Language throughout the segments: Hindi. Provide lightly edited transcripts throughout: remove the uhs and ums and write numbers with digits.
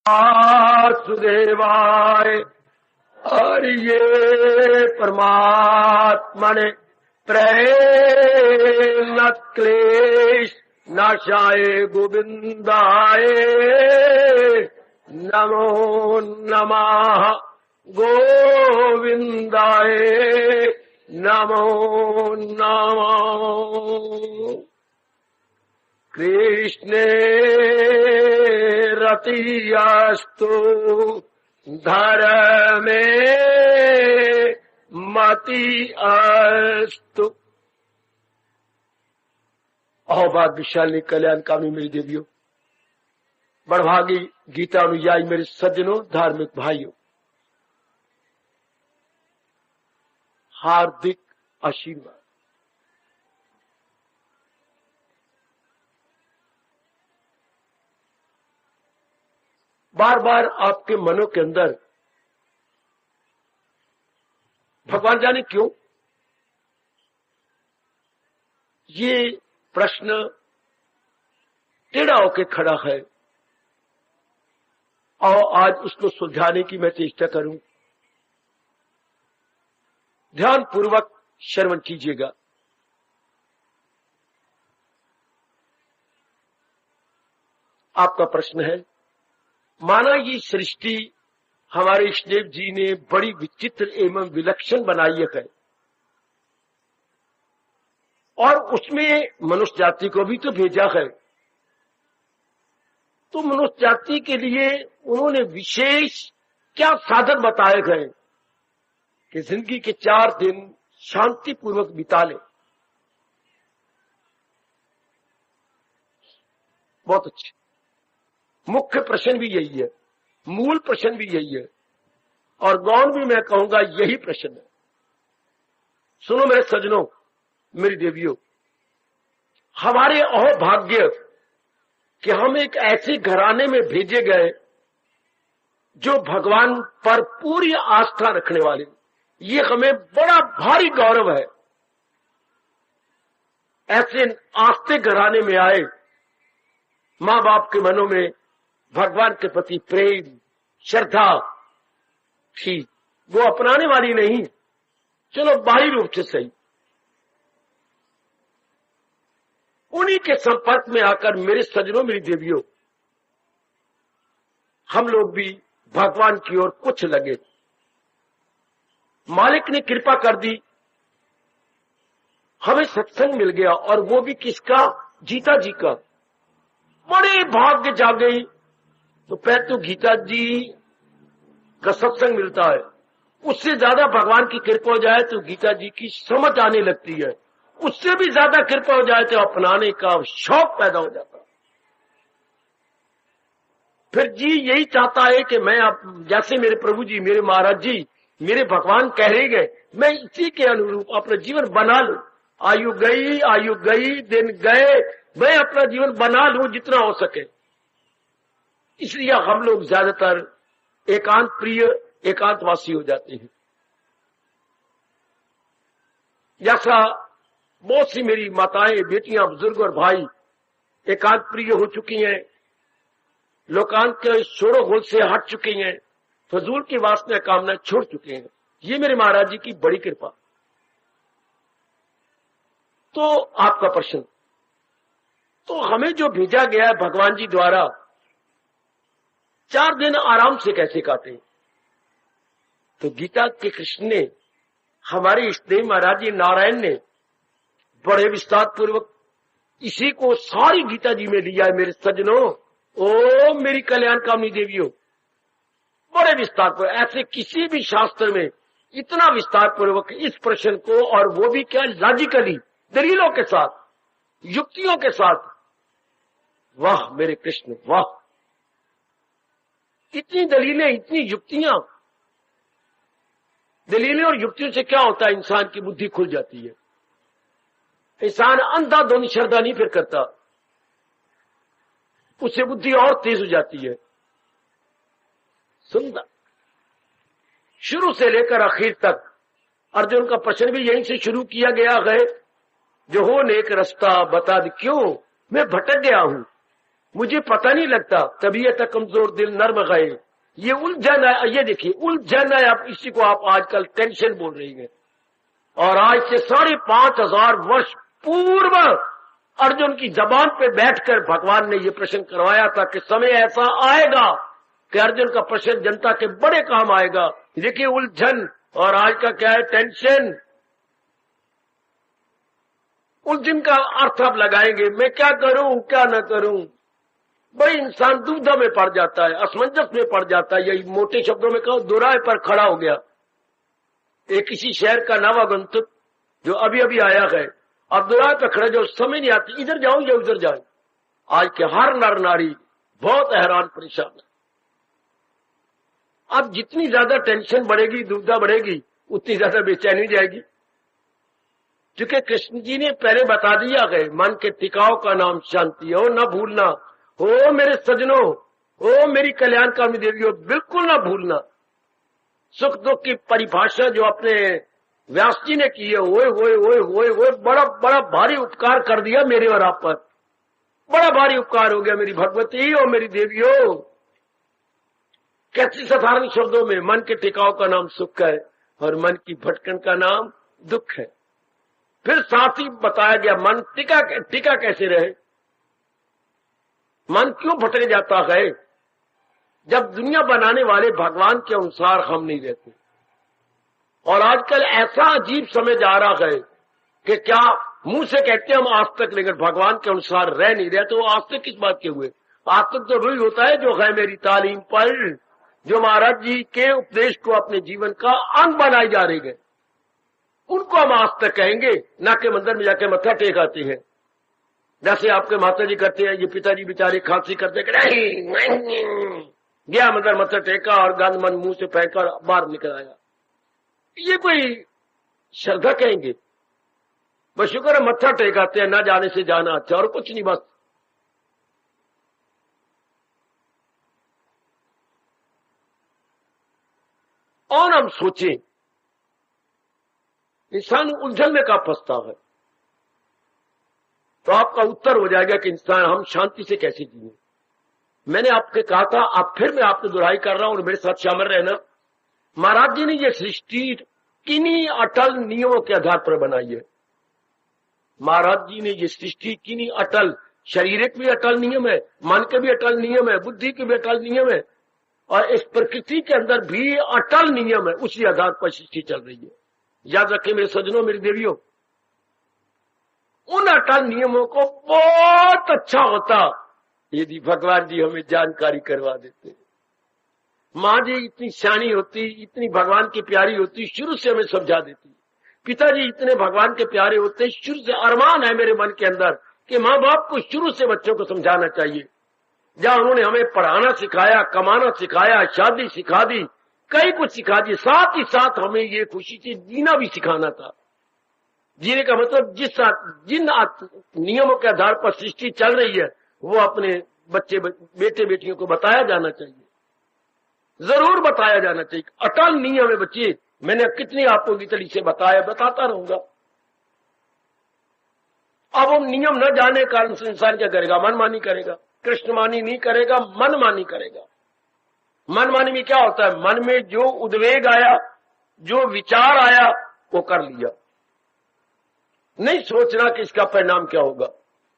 वासुदेवाय हरिये परमात्मने प्रेम क्लेश नाशाय गोविंदाय नमो नमः गोविंदाय नमो नमः। कृष्णे रतियास्तु धर्मे मति अस्तु। अहो भाग्यशाली कल्याणकामी मेरी देवियों, बड़भागी गीता अनुयायी मेरे सज्जनों, धार्मिक भाइयों, हार्दिक आशीर्वाद। बार बार आपके मनों के अंदर भगवान जाने क्यों ये प्रश्न टेढ़ा होकर खड़ा है, और आज उसको सुलझाने की मैं चेष्टा करूं। ध्यान पूर्वक श्रवण कीजिएगा। आपका प्रश्न है, माना ये सृष्टि हमारे इष्टदेव जी ने बड़ी विचित्र एवं विलक्षण बनाई है, और उसमें मनुष्य जाति को भी तो भेजा है। तो मनुष्य जाति के लिए उन्होंने विशेष क्या साधन बताए गए कि जिंदगी के 4 दिन शांतिपूर्वक बिता ले। बहुत अच्छे। मुख्य प्रश्न भी यही है, मूल प्रश्न भी यही है, और गौण भी मैं कहूंगा यही प्रश्न है। सुनो मेरे सज्जनों, मेरी देवियों, हमारे अहोभाग्य कि हम एक ऐसे घराने में भेजे गए जो भगवान पर पूरी आस्था रखने वाले, ये हमें बड़ा भारी गौरव है। ऐसे आस्थे घराने में आए, मां बाप के मनों में भगवान के प्रति प्रेम श्रद्धा थी, वो अपनाने वाली नहीं, चलो बाहरी रूप से सही। उन्हीं के संपर्क में आकर मेरे सज्जनों, मेरी देवियों, हम लोग भी भगवान की ओर कुछ लगे। मालिक ने कृपा कर दी, हमें सत्संग मिल गया, और वो भी किसका? गीता जी का। बड़े भाग्य जाग गई। तो पहले तो गीता जी का सत्संग मिलता है, उससे ज्यादा भगवान की कृपा हो जाए तो गीता जी की समझ आने लगती है, उससे भी ज्यादा कृपा हो जाए तो अपनाने का शौक पैदा हो जाता है। फिर जी यही चाहता है कि मैं जैसे मेरे प्रभु जी, मेरे महाराज जी, मेरे भगवान कह रहे गए, मैं इसी के अनुरूप अपना जीवन बना लूं। आयु गई दिन गए, मैं अपना जीवन बना लूं जितना हो सके। इसलिए हम लोग ज्यादातर एकांत प्रिय, एकांतवासी हो जाते हैं। जैसा बहुत सी मेरी माताएं, बेटियां, बुजुर्ग और भाई एकांत प्रिय हो चुकी हैं, लोकांत के शोरोगुल से हट चुकी हैं, फजूल की वासना कामना छोड़ चुके हैं। ये मेरे महाराज जी की बड़ी कृपा। तो आपका प्रश्न, तो हमें जो भेजा गया है भगवान जी द्वारा, 4 दिन आराम से कैसे काटे? तो गीता के कृष्ण ने, हमारे इष्टदेव महाराज जी नारायण ने बड़े विस्तार पूर्वक इसी को सारी गीता जी में लिया है। मेरे सज्जनों, ओ मेरी कल्याणकामी देवियों, बड़े विस्तार पूर्वक, ऐसे किसी भी शास्त्र में इतना विस्तार पूर्वक इस प्रश्न को, और वो भी क्या, लॉजिकली, दलीलों के साथ, युक्तियों के साथ। वाह मेरे कृष्ण, वाह! इतनी दलीलें, इतनी युक्तियां। दलीलें और युक्तियों से क्या होता है? इंसान की बुद्धि खुल जाती है। इंसान अंधाधुंध श्रद्धा नहीं फिर करता, उससे बुद्धि और तेज हो जाती है। सुंदर। शुरू से लेकर आखिर तक अर्जुन का प्रश्न भी यहीं से शुरू किया गया है, जो हो नेक रास्ता बता दे, क्यों मैं भटक गया हूं, मुझे पता नहीं लगता, तबीयत कमजोर दिल नर्म गए। ये उलझन है, ये देखिए उलझन है। आप इसी को आप आजकल टेंशन बोल रही है। और आज से 5,500 वर्ष पूर्व अर्जुन की जबान पे बैठकर भगवान ने ये प्रश्न करवाया था कि समय ऐसा आएगा कि अर्जुन का प्रश्न जनता के बड़े काम आएगा। देखिए उलझन, और आज का क्या है, टेंशन। उलझन का अर्थ आप लगाएंगे, मैं क्या करूं क्या न करूं। भाई इंसान दुविधा में पड़ जाता है, असमंजस में पड़ जाता है। यही मोटे शब्दों में कहो, दोराहे पर खड़ा हो गया। एक किसी शहर का नवागंतुक जो अभी अभी आया है, अब दोराहे पर खड़े, जो समझ नहीं आती इधर जाऊं या उधर जाऊं। आज के हर नर नारी बहुत हैरान परेशान है। अब जितनी ज्यादा टेंशन बढ़ेगी, दुविधा बढ़ेगी, उतनी ज्यादा बेचैनी जाएगी। क्योंकि कृष्ण जी ने पहले बता दिया है, मन के टिकाव का नाम शांति हो, न भूलना हो मेरे सजनों, हो मेरी कल्याणकामी देवियों, बिल्कुल न भूलना। सुख दुख की परिभाषा जो अपने व्यास जी ने की है, ओए ओए ओए ओए ओए, बड़ा बड़ा भारी उपकार कर दिया मेरे और आप पर। बड़ा भारी उपकार हो गया मेरी भगवती और मेरी देवियों। कैसी साधारण शब्दों में, मन के टिकाव का नाम सुख है और मन की भटकन का नाम दुख है। फिर साथ ही बताया गया मन टिका कैसे रहे। मन क्यों भटक जाता है? जब दुनिया बनाने वाले भगवान के अनुसार हम नहीं रहते। और आजकल ऐसा अजीब समय जा रहा है कि क्या मुंह से कहते हैं हम आज तक, लेकिन भगवान के अनुसार रह नहीं रहे। तो आज तक किस बात के हुए? आज तक तो वही होता है जो है मेरी तालीम पर, जो महाराज जी के उपदेश को अपने जीवन का अंग बनाए जा रहे हैं, उनको हम आज तक कहेंगे। ना के मंदिर में जाके मत्था टेक आते हैं, जैसे आपके माता जी करते हैं। ये पिताजी बेचारे खांसी करते नहीं, गया मंदिर मत्था टेका और गंद मन मुंह से फेंककर बाहर निकल आया। ये कोई श्रद्धा कहेंगे? बस शुक्र है मत्था टेक आते हैं, ना जाने से जाना अच्छा, और कुछ नहीं। बस और हम सोचें, इंसान उलझन में कब फंसता है, तो आपका उत्तर हो जाएगा कि इंसान हम शांति से कैसे जिए। मैंने आपके कहा था, अब फिर मैं आपको दोहराई कर रहा हूं और मेरे साथ शामिल रहना। महाराज जी ने यह सृष्टि किन्हीं अटल नियमों के आधार पर बनाई है। महाराज जी ने यह सृष्टि किन्हीं अटल, शरीर के भी अटल नियम है, मन के भी अटल नियम है, बुद्धि के भी अटल नियम है, और इस प्रकृति के अंदर भी अटल नियम है। उसी आधार पर सृष्टि चल रही है। याद रखें मेरे सज्जनों, मेरी देवियों, उन अटल नियमों को बहुत अच्छा होता यदि भगवान जी हमें जानकारी करवा देते। माँ जी इतनी सियानी होती, इतनी भगवान की प्यारी होती, शुरू से हमें समझा देती। पिताजी इतने भगवान के प्यारे होते, शुरू से अरमान है मेरे मन के अंदर कि माँ बाप को शुरू से बच्चों को समझाना चाहिए। जहां उन्होंने हमें पढ़ाना सिखाया, कमाना सिखाया, शादी सिखा दी, कई कुछ सिखा दी, साथ ही साथ हमें ये खुशी से जीना भी सिखाना था। जीने का मतलब जिन नियमों के आधार पर सृष्टि चल रही है वो अपने बच्चे बेटे बेटियों को बताया जाना चाहिए, जरूर बताया जाना चाहिए। अटल नियम है बच्चे, मैंने कितनी आपको गीतड़ी से बताता रहूंगा। अब हम नियम न जाने का इंसान क्या करेगा? मनमानी करेगा, कृष्णमानी नहीं करेगा, मनमानी करेगा। मनमानी में क्या होता है? मन में जो उद्वेग आया, जो विचार आया, वो कर लिया, नहीं सोचना कि इसका परिणाम क्या होगा।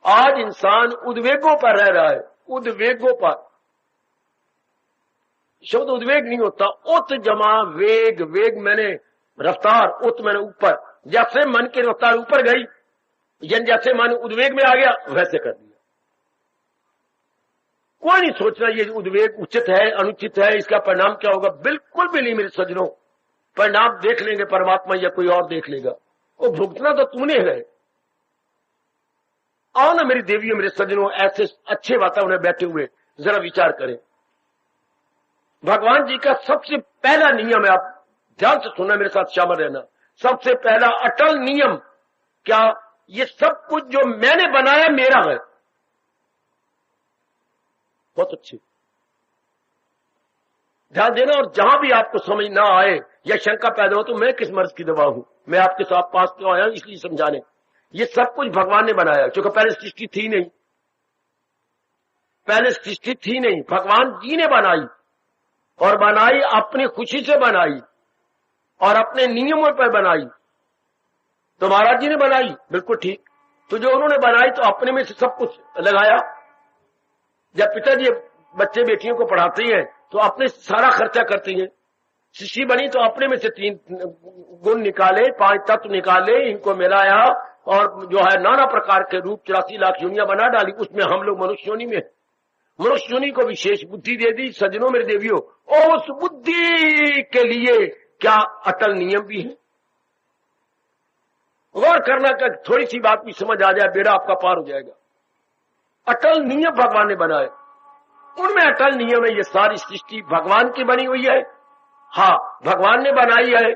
आज इंसान उद्वेगों पर रह रहा है, उद्वेगों पर। शब्द उद्वेग नहीं होता, उत जमा वेग, वेग मैंने रफ्तार, उत मैंने ऊपर। जैसे मन की रफ्तार ऊपर गई, जैसे मन उद्वेग में आ गया, वैसे कर दिया। कोई नहीं सोचना ये उद्वेग उचित है, अनुचित है, इसका परिणाम क्या होगा। बिल्कुल भी नहीं मेरे सज्जनों, परिणाम देख लेंगे परमात्मा या कोई और देख लेगा, वो भुगतना तो तूने है। आओ ना मेरी देवियों, मेरे सज्जनों, ऐसे अच्छे वातावरण में बैठे हुए जरा विचार करें। भगवान जी का सबसे पहला नियम है, आप ध्यान से सुनना, मेरे साथ शामिल रहना। सबसे पहला अटल नियम क्या? ये सब कुछ जो मैंने बनाया मेरा है। बहुत अच्छी ध्यान देना। और जहां भी आपको समझ ना आए या शंका पैदा हो तो मैं किस मर्ज की दवा हूं, मैं आपके साथ पास क्यों आया इसलिए समझाने। ये सब कुछ भगवान ने बनाया, क्योंकि पहले सृष्टि थी नहीं। पहले सृष्टि थी नहीं, भगवान जी ने बनाई, और बनाई अपनी खुशी से बनाई और अपने नियमों पर बनाई। तो महाराज जी ने बनाई, बिल्कुल ठीक। तो जो उन्होंने बनाई तो अपने में से सब कुछ लगाया। जब पिताजी बच्चे बेटियों को पढ़ाते हैं तो अपने सारा खर्चा करती हैं। सृष्टि बनी तो अपने में से 3 गुण निकाले, 5 तत्व निकाले, इनको मिलाया और जो है नाना प्रकार के रूप 84 लाख योनियां बना डाली। उसमें हम लोग मनुष्य योनि में, मनुष्य योनि को विशेष बुद्धि दे दी। सज्जनों मेरे देवियों, और उस बुद्धि के लिए क्या अटल नियम भी है। गौर करना का थोड़ी सी बात भी समझ आ जाए, बेड़ा आपका पार हो जाएगा। अटल नियम भगवान ने बनाए, उनमें अटल नियम है। ये सारी सृष्टि भगवान की बनी हुई है। हाँ, भगवान ने बनाई है,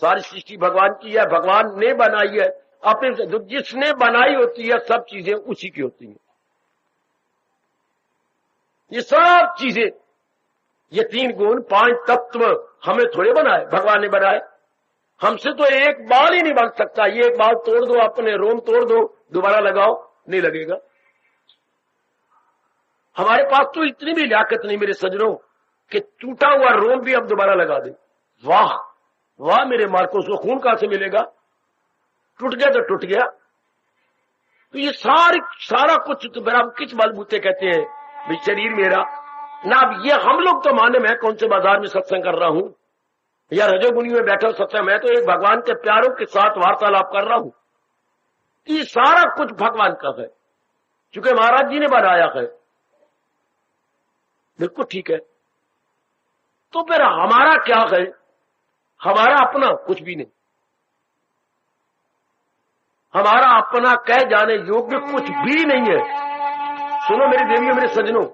सारी सृष्टि भगवान की है, भगवान ने बनाई है। अपने जिसने बनाई होती है सब चीजें उसी की होती हैं। ये सब चीजें, ये 3 गुण 5 तत्व हमें थोड़े बनाए, भगवान ने बनाए। हमसे तो एक बाल ही नहीं बन सकता। ये एक बाल तोड़ दो, अपने रोम तोड़ दो, दोबारा लगाओ, नहीं लगेगा। हमारे पास तो इतनी भी लियाकत नहीं मेरे सज्जनों कि टूटा हुआ रोम भी अब दोबारा लगा दे। वाह वाह मेरे मार्कोस को खून कहां से मिलेगा? टूट गया तो टूट गया। तो ये सारा कुछ तो मेरा किस बलबूते कहते हैं भाई शरीर मेरा ना। अब ये हम लोग तो माने मैं कौन से बाजार में सत्संग कर रहा हूं या रजोगुनी में बैठा सत्संग, मैं तो एक भगवान के प्यारों के साथ वार्तालाप कर रहा हूं। ये सारा कुछ भगवान का है, क्योंकि महाराज जी ने बनाया है। बिल्कुल ठीक है। तो फिर हमारा क्या है? हमारा अपना कुछ भी नहीं। हमारा अपना कह जाने योग्य कुछ भी नहीं है। सुनो मेरी देवियों, मेरे सज्जनों,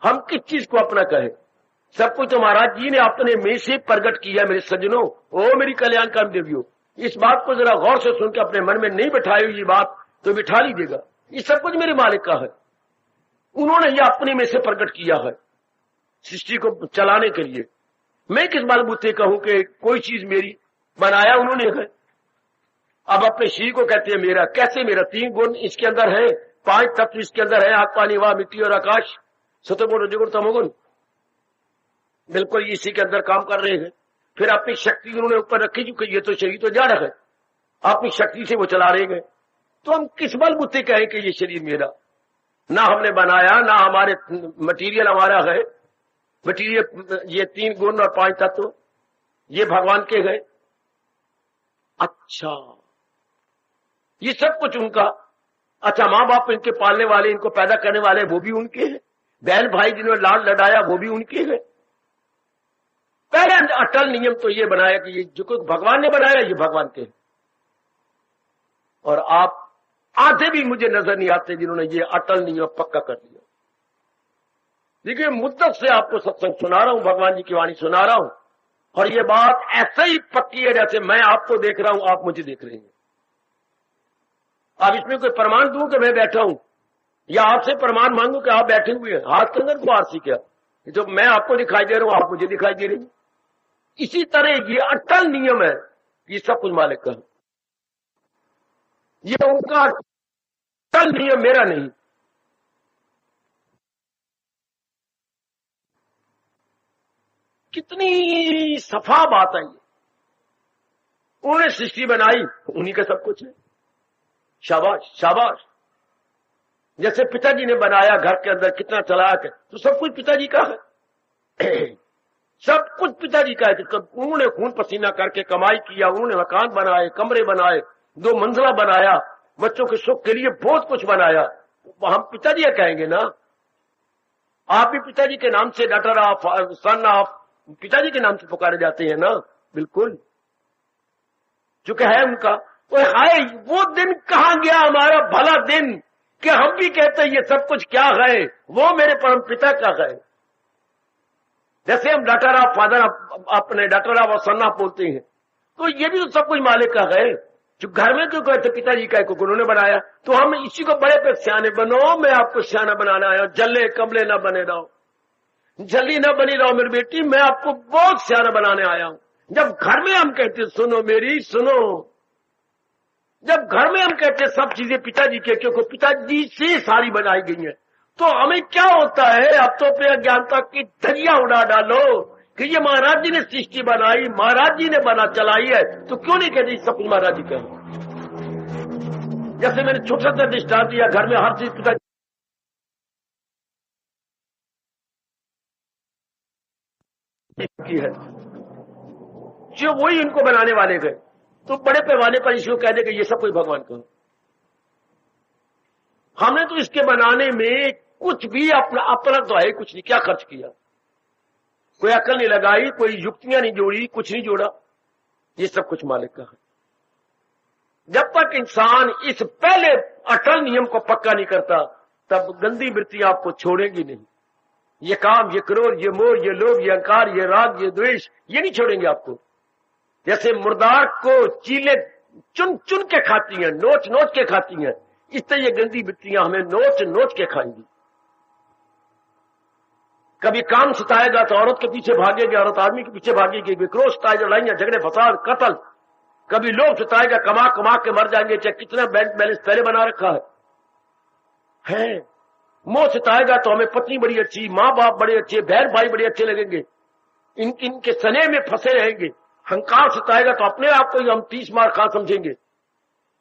हम किस चीज को अपना कहें? सब कुछ तो महाराज जी ने अपने में से प्रकट किया। मेरे सज्जनों, ओ मेरी कल्याणकारी देवियों, इस बात को जरा गौर से सुन के अपने मन में नहीं बैठाई हुई बात तो बिठा लीजिएगा। ये सब कुछ मेरे मालिक का है। उन्होंने ये अपने में से प्रकट किया है सृष्टि को चलाने के लिए। मैं किस बलबूते कहूं कि कोई चीज मेरी? बनाया उन्होंने है। अब अपने शरीर को कहते हैं मेरा। कैसे मेरा? 3 गुण इसके अंदर है, 5 तत्व इसके अंदर है, आग पानी वाह मिट्टी और आकाश, सतोगुण रजोगुण तमोगुण, बिल्कुल इसी के अंदर काम कर रहे हैं। फिर अपनी शक्ति उन्होंने ऊपर रखी, क्योंकि ये तो शरीर तो जड़ है, अपनी शक्ति से वो चला रहे हैं। तो हम किस बलबूते कहें कि ये शरीर मेरा? ना हमने बनाया, ना हमारे मटीरियल हमारा है। मटीरियल ये 3 गुण और 5 तत्व ये भगवान के गए। अच्छा, ये सब कुछ उनका। अच्छा, माँ बाप इनके पालने वाले, इनको पैदा करने वाले, वो भी उनके हैं। बहन भाई जिन्होंने लाड लड़ाया वो भी उनके हैं। पहले अटल नियम तो ये बनाया कि ये जो कुछ भगवान ने बनाया ये भगवान के। और आप आधे भी मुझे नजर नहीं आते जिन्होंने ये अटल नियम पक्का कर दिया। देखिए, मुद्दत से आपको सत्संग सुना रहा हूं, भगवान जी की वाणी सुना रहा हूं, और ये बात ऐसे ही पक्की है जैसे मैं आपको देख रहा हूं, आप मुझे देख रहे हैं। अब इसमें कोई प्रमाण दूं कि मैं बैठा हूं, या आपसे प्रमाण मांगू कि आप बैठे हुए हैं? हाथ के अंदर को आरसी क्या? जो मैं आपको दिखाई दे रहा हूं आप मुझे दिखाई दे रही हैं। इसी तरह ये अटल नियम है, ये सब कुछ मालिक का है। ये उनका अटल नियम, मेरा नहीं। कितनी सफा बात है ये। उन्होंने सृष्टि बनाई, उन्हीं का सब कुछ है। शाबाश शाबाश। जैसे पिताजी ने बनाया घर के अंदर, कितना चलाया के, तो सब कुछ पिताजी का है। सब कुछ पिताजी का है। उन्होंने खून पसीना करके कमाई किया, उन्होंने मकान बनाए, कमरे बनाए, 2 मंजिला बनाया, बच्चों के सुख के लिए बहुत कुछ बनाया। हम पिताजी कहेंगे ना। आप भी पिताजी के नाम से डॉक्टर ऑफ, सन ऑफ, पिताजी के नाम से पुकारे जाते हैं ना। बिल्कुल, चूंकि है उनका। तो हाय, वो दिन कहां गया हमारा भला दिन कि हम भी कहते हैं ये सब कुछ क्या है? वो मेरे परम पिता का है। जैसे हम डॉक्टर ऑफ फादर, अपने डॉक्टर ऑफ सन ऑफ बोलते हैं, तो ये भी तो सब कुछ मालिक का है। जो घर में क्यों कहते पिताजी का को उन्होंने बनाया, तो हम इसी को बड़े पे सियाने बनो, मैं आपको सियाना बनाना आया। जल्ले कमले ना बने रहो, जल्दी ना बनी रहो मेरी बेटी, मैं आपको बहुत सियाना बनाने आया हूं। जब घर में हम कहते सुनो मेरी सुनो, जब घर में हम कहते सब चीजें पिताजी के, क्योंकि पिताजी से सारी बनाई गई हैं, तो हमें क्या होता है, अब तो अपने अज्ञानता की दरिया उड़ा डालो कि ये महाराज जी ने सृष्टि बनाई, महाराज जी ने बना चलाई है, तो क्यों नहीं कहते सब कुछ महाराज जी का? जैसे मैंने छोटा सा दृष्टांत दिया, घर में हर चीज पिता की है, जो वही इनको बनाने वाले गए, तो बड़े पैमाने पर इसको कह दे कि ये सब कोई भगवान का। हमने तो इसके बनाने में कुछ भी अपना तो है कुछ नहीं, क्या खर्च किया, कोई अकल नहीं लगाई, कोई युक्तियां नहीं जोड़ी, कुछ नहीं जोड़ा, ये सब कुछ मालिक का है। जब तक इंसान इस पहले अटल नियम को पक्का नहीं करता, तब गंदी वृत्तियां आपको छोड़ेंगी नहीं। ये काम, ये क्रोध, ये मोह, ये लोभ, ये अहंकार, ये राग, ये द्वेष, ये नहीं छोड़ेंगे आपको। जैसे मुर्दार को चीले चुन चुन के खाती हैं, नोच नोच के खाती हैं, इस तरह ये गंदी वृत्तियां हमें नोच नोच के खाएंगी। कभी काम सताएगा तो औरत के पीछे भागेगी, औरत आदमी के पीछे भागेगी, विक्रोध सताएगा, लड़ाइयां झगड़े फसाद कत्ल। कभी लोभ सताएगा, कमा कमा के मर जाएंगे, चाहे कितना बैंक बैलेंस पहले बना रखा है। मोह सताएगा तो हमें पत्नी बड़ी अच्छी, माँ बाप बड़े अच्छे, बहन भाई बड़े अच्छे लगेंगे, इनके सने में फंसे रहेंगे। हंकार सताएगा तो अपने आप को ही हम 30 मार खा समझेंगे।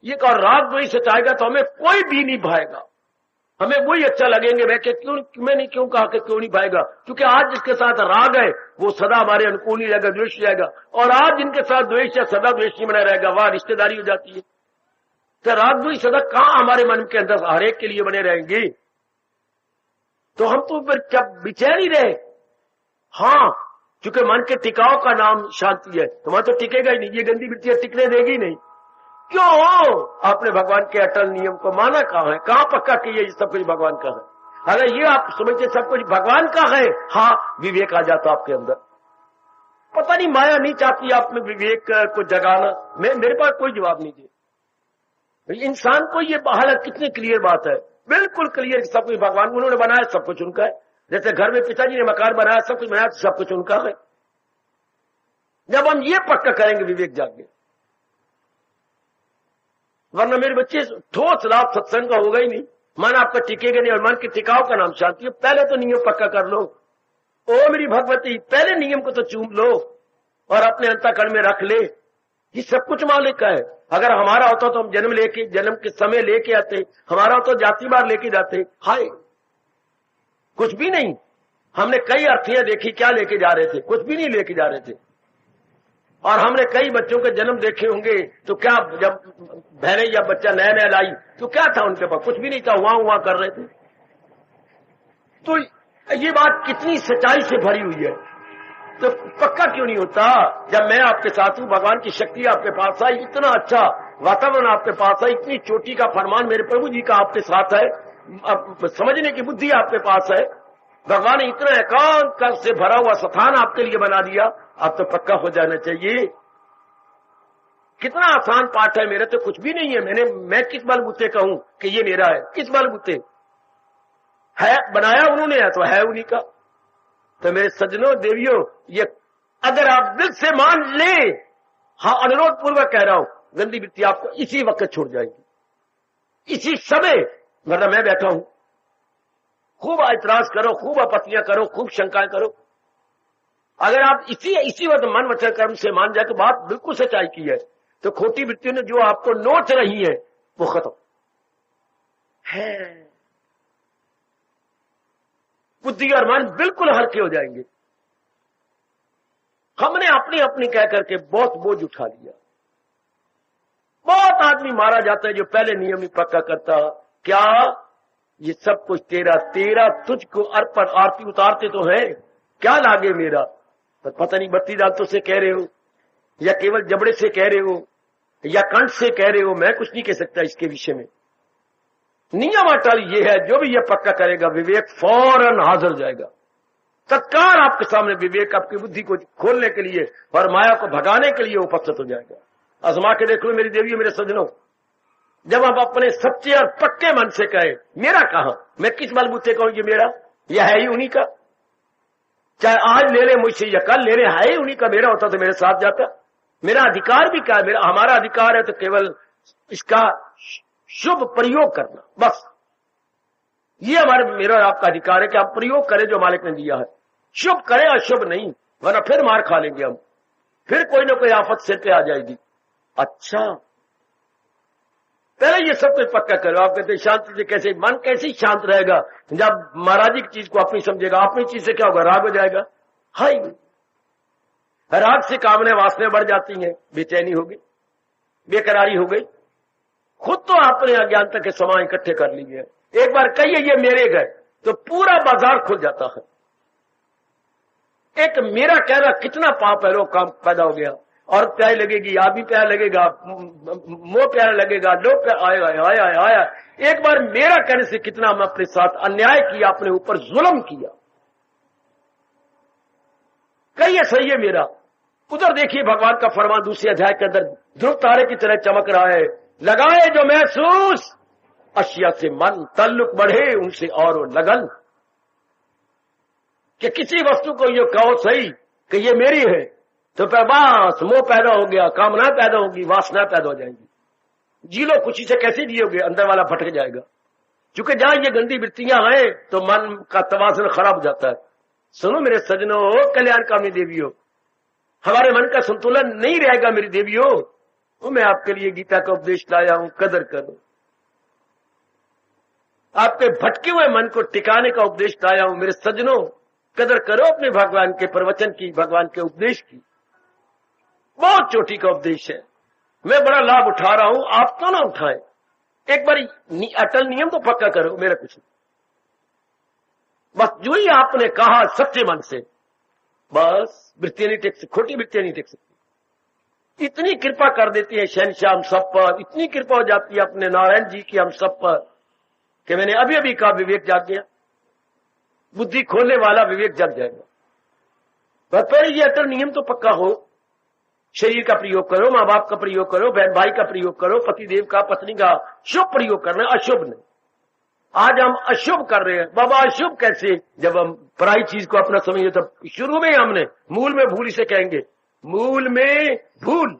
ये का राग द्वेष सताएगा तो हमें कोई भी नहीं भाएगा, हमें वही अच्छा लगेंगे। मैंने क्यों कहा कि क्यों नहीं भाएगा? क्योंकि आज जिसके साथ राग है वो सदा हमारे अनुकूल नहीं रहेगा, द्वेष जाएगा, और आज जिनके साथ द्वेष है सदा द्वेष नहीं बना रहेगा, वह रिश्तेदारी हो जाती है। तो राग द्वेष सदा कहां हमारे मन के अंदर हरेक के लिए बने रहेंगे? तो हम तो फिर जब बेचैन ही रहे। हाँ, क्योंकि मन के टिकाव का नाम शांति है, तो मन तो टिकेगा ही नहीं, ये गंदी वृत्तियां टिकने देगी नहीं। क्यों? आपने भगवान के अटल नियम को माना कहां है, कहां पक्का किया ये सब कुछ भगवान का है? अगर ये आप समझते सब कुछ भगवान का है, हाँ, विवेक आ जाता आपके अंदर। पता नहीं माया नहीं चाहती आप में विवेक को जगाना। मेरे पास कोई जवाब नहीं दिया। इंसान को ये हालत कितनी क्लियर बात है, बिल्कुल क्लियर, सब कुछ भगवान उन्होंने बनाया, सब कुछ उनका है। जैसे घर में पिताजी ने मकान बनाया, सब कुछ बनाया, सब कुछ उनका है। जब हम ये पक्का करेंगे विवेक जागे, वरना मेरे बच्चे ठोस लाभ सत्संग का होगा ही नहीं, मन आपका टिकेगा नहीं, और मन के टिकाव का नाम शांति है। पहले तो नियम पक्का कर लो। ओ मेरी भगवती, पहले नियम को तो चूम लो और अपने अंतःकरण में रख ले। ये सब कुछ मालिक का है। अगर हमारा होता तो हम जन्म के समय लेके आते, हमारा होता तो जाति बार लेके जाते। हाय, कुछ भी नहीं। हमने कई अर्थियां देखी, क्या लेके जा रहे थे? कुछ भी नहीं लेके जा रहे थे। और हमने कई बच्चों के जन्म देखे होंगे, तो क्या जब बहने या बच्चा नया नया लाई तो क्या था उनके पास? कुछ भी नहीं था, वहां कर रहे थे। तो ये बात कितनी सच्चाई से भरी हुई है। तो पक्का क्यों नहीं होता? जब मैं आपके साथ हूं, भगवान की शक्ति आपके पास आई, इतना अच्छा वातावरण आपके पास है, इतनी चोटी का फरमान मेरे प्रभु जी का आपके साथ है, अब समझने की बुद्धि आपके पास है, भगवान ने इतना एकांत से भरा हुआ स्थान आपके लिए बना दिया, अब तो पक्का हो जाना चाहिए। कितना आसान पाठ है। मेरे तो कुछ भी नहीं है। मैं किस बलबूते कहूं कि ये मेरा है? किस बलबूते है? बनाया उन्होंने है तो है उन्हीं का। तो मेरे सज्जनों देवियों, ये अगर आप दिल से मान ले, हाँ, अनुरोध पूर्वक कह रहा हूं, गंदी वृत्ति आपको इसी वक्त छोड़ जाएगी, इसी समय। वरना मैं बैठा हूं, खूब ऐतराज करो, खूब आपत्तियां करो, खूब शंकाएं करो। अगर आप इसी वक्त मन वचन कर्म से मान जाए तो बात बिल्कुल सच्चाई की है। तो खोटी वृत्तियों ने जो आपको नोच रही है वो खत्म है। बुद्धि और मन बिल्कुल हल्के हो जाएंगे। हमने अपनी अपनी कह करके बहुत बोझ उठा लिया। बहुत आदमी मारा जाता है जो पहले नियम ही पक्का करता। क्या ये सब कुछ तेरा तुझको अर्पण, आरती उतारते तो है, क्या लागे मेरा? पर पता नहीं बत्ती दांतों से कह रहे हो या केवल जबड़े से कह रहे हो या कंठ से कह रहे हो, मैं कुछ नहीं कह सकता इसके विषय में। नियम अटल ये है, जो भी ये पक्का करेगा विवेक फौरन हाजिर जाएगा। तत्काल आपके सामने विवेक आपकी बुद्धि को खोलने के लिए और माया को भगाने के लिए उपस्थित हो जाएगा। आजमा के देख लो मेरी देवियों, मेरे सज्जनों, जब आप अपने सच्चे और पक्के मन से कहे मेरा कहां, मैं किस बलबूते कहूं ये मेरा, यह है ही उन्हीं का। चाहे आज ले ले मुझसे या कल ले ले, है ही उन्हीं का। मेरा होता तो मेरे साथ जाता। मेरा अधिकार भी क्या है? हमारा अधिकार है तो केवल इसका शुभ प्रयोग करना, बस। ये हमारे मेरा और आपका अधिकार है कि आप प्रयोग करें जो मालिक ने दिया है, शुभ करें अशुभ नहीं, वरना फिर मार खा लेंगे हम, फिर कोई ना कोई आफत सिर पे आ जाएगी। अच्छा, पहले ये सब कुछ पक्का करो। आप कहते शांति से कैसे, मन कैसे शांत रहेगा जब महाराजी की चीज को अपनी समझेगा, अपनी चीज से क्या होगा, राग हो जाएगा। हाय, राग से कामने वासने बढ़ जाती हैं, बेचैनी हो गई, बेकरारी हो गई, खुद तो आपने अज्ञानता के समान इकट्ठे कर लिए। एक बार कहिए ये मेरे गए तो पूरा बाजार खुल जाता है। एक मेरा कहना कितना पाप है, लोग काम पैदा हो गया, और प्यार लगेगी, आप भी प्यार लगेगा, मोह प्यार लगेगा, लोग प्यार आएगा, आया आया। एक बार मेरा कहने से कितना हम अपने साथ अन्याय किया, अपने ऊपर जुल्म किया। कहिए सही है मेरा। उधर देखिए भगवान का फरमान दूसरे अध्याय के अंदर ध्रुव तारे की तरह चमक रहा है, लगाए जो महसूस अशिया से मन, ताल्लुक बढ़े उनसे और लगन। कि किसी वस्तु को ये कहो सही कि ये मेरी है, तो फिर बस मोह पैदा हो गया, कामना पैदा होगी, वासना पैदा हो जाएगी। जी लो खुशी से कैसे जियोगे, अंदर वाला भटक जाएगा। क्योंकि जहां ये गंदी वृत्तियां हैं तो मन का तवाज़ुन खराब हो जाता है। सुनो मेरे सजनों, कल्याणकामी देवियों, हमारे मन का संतुलन नहीं रहेगा मेरी देवियों, तो मैं आपके लिए गीता का उपदेश लाया हूं, कदर करो। आपके भटके हुए मन को टिकाने का उपदेश लाया हूं मेरे सजनों, कदर करो अपने भगवान के प्रवचन की, भगवान के उपदेश की। बहुत चोटी का उपदेश है, मैं बड़ा लाभ उठा रहा हूं, आप तो ना उठाएं। एक बार अटल नियम तो पक्का करो, मेरा कुछ बस जो ही आपने कहा सच्चे मन से, बस वृत्तियां नहीं टेक सकती, खोटी वृत्तियां नहीं टेक सकती। इतनी कृपा कर देती है शहनशाह हम सब पर, इतनी कृपा हो जाती है अपने नारायण जी की हम सब पर कि मैंने अभी अभी का विवेक जाग गया, बुद्धि खोलने वाला विवेक जग जाएगा। पर ये अटल नियम तो पक्का हो, शरीर का प्रयोग करो, माँ बाप का प्रयोग करो, बहन भाई का प्रयोग करो, पतिदेव का पत्नी का शुभ प्रयोग करना, अशुभ नहीं। आज हम अशुभ कर रहे हैं। बाबा अशुभ कैसे, जब हम पराई चीज को अपना समझे तो शुरू में हमने मूल में भूल इसे कहेंगे, मूल में भूल,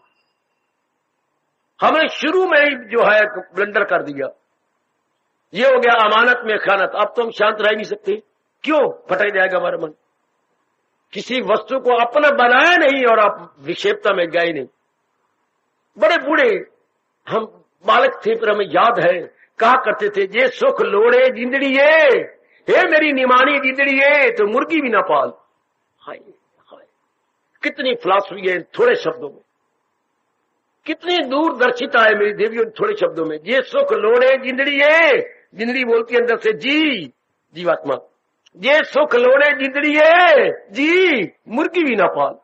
हमने शुरू में ही जो है ब्लंडर कर दिया। ये हो गया अमानत में खानत। अब तो हम शांत रह नहीं सकते, क्यों, भटक जाएगा हमारा मन। किसी वस्तु को अपना बनाया नहीं और आप विक्षेपता में गए नहीं। बड़े बूढ़े हम बालक थे पर हमें याद है, कहा करते थे, ये सुख लोड़े जिंदड़िए, हे मेरी निमानी जिंदड़िए तो मुर्गी भी ना पाल। हाय हाय, कितनी फिलॉसफी है थोड़े शब्दों में, कितनी दूरदर्शिता है मेरी देवियों थोड़े शब्दों में। ये सुख लोड़े जिंदड़िए, जिंदड़ी बोलती है अंदर से जी, जीवात्मा, ये सुख लोड़े जिंदड़िए जी, मुर्गी भी ना पाल।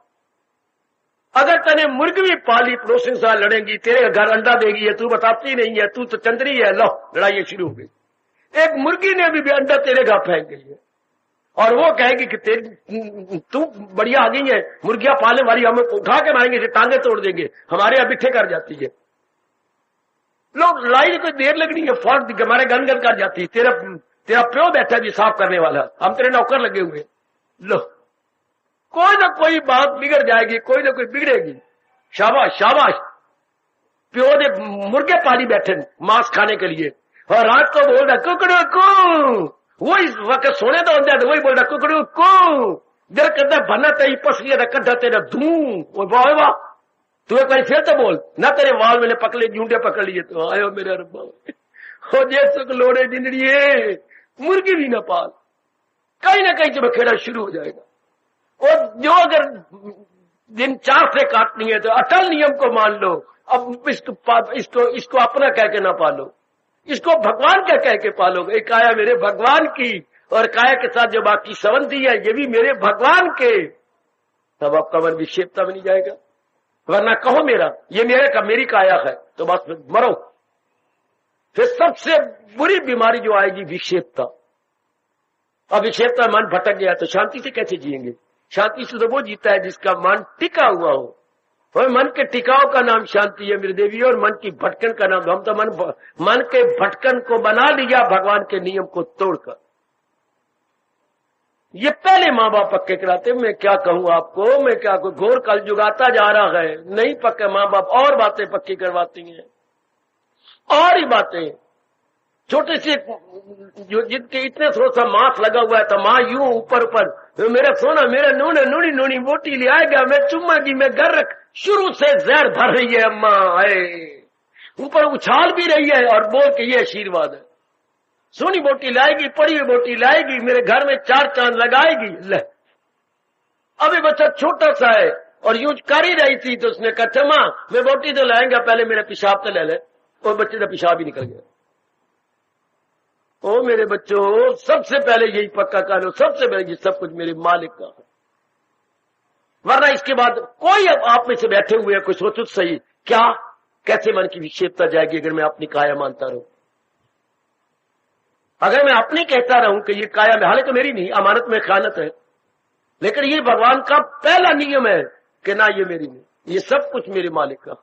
अगर तने मुर्गी भी पाली, पड़ोसी से लड़ेगी, तेरे घर अंडा देगी, है तू बताती नहीं है, तू तो चंद्री है, लो लड़ाई शुरू हो गई। एक मुर्गी ने भी अंडा तेरे घर फेंक गई है और वो कहेगी कि तेरी तू बढ़िया आ गई है, मुर्गियां पालने वाली, हमें उठा के मारेंगे, इसे टांगे तोड़ देंगे, हमारे यहाँ बिठे कर जाती है। लोग लड़ाई कोई देर लगनी है, फौट हमारे गन गन कर जाती है, तेरा प्यो बैठा जी साफ करने वाला, हम तेरे नौकर लगे हुए। लो, कोई ना कोई बात बिगड़ जाएगी, कोई ना कोई बिगड़ेगी। शाबाश शाबाश, प्यो ने मुर्गे पाली बैठे मांस खाने के लिए, और रात को बोल रहा कुकड़ू कू, वो इस वक्त सोने तो अंदर तो वही बोल रहा कुकड़ू कू, दिल करता भरना तेरी पसलिया था कड्ढा तेरा धू, वाह वाह, तू एक बार फिर तो बोल ना, तेरे वाल मैंने पकड़े जूंडे पकड़ लिए, तो आयो मेरा रब्बा, हो जे सुख लोड़े जिंदड़िए, मुर्गी भी ना पाल। कहीं ना कहीं जब खेड़ा शुरू हो जाएगा। और जो अगर दिन 4 से काटनी है तो अटल नियम को मान लो, अब इसको अपना कह के ना पालो, इसको भगवान का कह के पालोगे। काया मेरे भगवान की, और काया के साथ जो बाकी संबंधी है ये भी मेरे भगवान के, तब आपका मन विक्षेपता में नहीं जाएगा। वरना कहो मेरा, ये मेरे का मेरी काया है, तो बस मरो। फिर सबसे बुरी बीमारी जो आएगी विक्षेपता। अब विक्षेपता, मन भटक गया तो शांति से कैसे जिएंगे। शांति से तो वो जीता है जिसका मन टिका हुआ हो, और मन के टिकाव का नाम शांति है मेरे देवी, और मन की भटकन का नाम, हम तो मन के भटकन को बना लिया भगवान के नियम को तोड़कर। ये पहले माँ बाप पक्के कराते, मैं क्या कहूँ आपको, मैं क्या कहूँ, घोर कल जुगाता जा रहा है, नहीं पक्के माँ बाप और बातें पक्की करवाती हैं, और ही बातें, छोटे से जो जिनके इतने थोड़ा सा मांस लगा हुआ है तो माँ यूं ऊपर ऊपर, मेरा सोना मेरा नूने नूनी नूनी बोटी ले आएगा, मैं चुम्मागी, मैं घर रख, शुरू से जहर भर रही है अम्मा, है ऊपर उछाल भी रही है और बोल के ये आशीर्वाद है, सोनी बोटी लाएगी, पड़ी हुई बोटी लाएगी, मेरे घर में 4 चांद लगाएगी। ले अभी बच्चा छोटा सा है और यूं कर ही रही थी तो उसने कहा माँ मैं बोटी तो लाएंगा, पहले मेरा पेशाब तो ले ले, और बच्चे का पेशाब ही निकल गया। ओ मेरे बच्चों, सबसे पहले यही पक्का कर लो, सबसे पहले ये सब कुछ मेरे मालिक का है, वरना इसके बाद कोई आप में से बैठे हुए है, कोई सोचो सही क्या कैसे मन की विक्षेपता जाएगी अगर मैं अपनी काया मानता रहूं, अगर मैं अपनी कहता रहूं कि ये काया में, हालांकि मेरी नहीं, अमानत में खयानत है, लेकिन ये भगवान का पहला नियम है कि ना ये मेरी नहीं, ये सब कुछ मेरे मालिक का।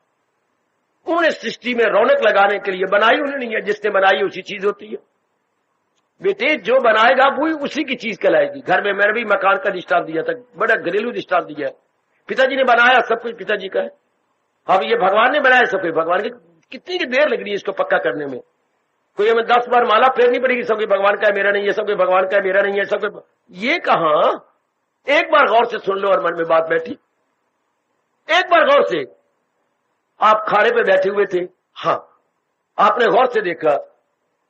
उन्हें सृष्टि में रौनक लगाने के लिए बनाई उन्हें नहीं है, जिसने बनाई उसी चीज होती है। बेटे जो बनाएगा वही उसी की चीज कहलाएगी। घर में मैंने भी मकान का दृष्टांत दिया था, बड़ा घरेलू दृष्टांत दिया है। पिताजी ने बनाया, सब कुछ पिताजी का है। अब ये भगवान ने बनाया सब कुछ भगवान की, कितनी की देर लग रही है इसको पक्का करने में। कोई हमें 10 बार माला फेरनी पड़ेगी, सब भगवान का है मेरा नहीं है, सब भगवान का है मेरा नहीं है, सब ये कहां। एक बार गौर से सुन लो और मन में बात बैठी, एक बार गौर से। आप खाने पे बैठे हुए थे, हाँ आपने गौर से देखा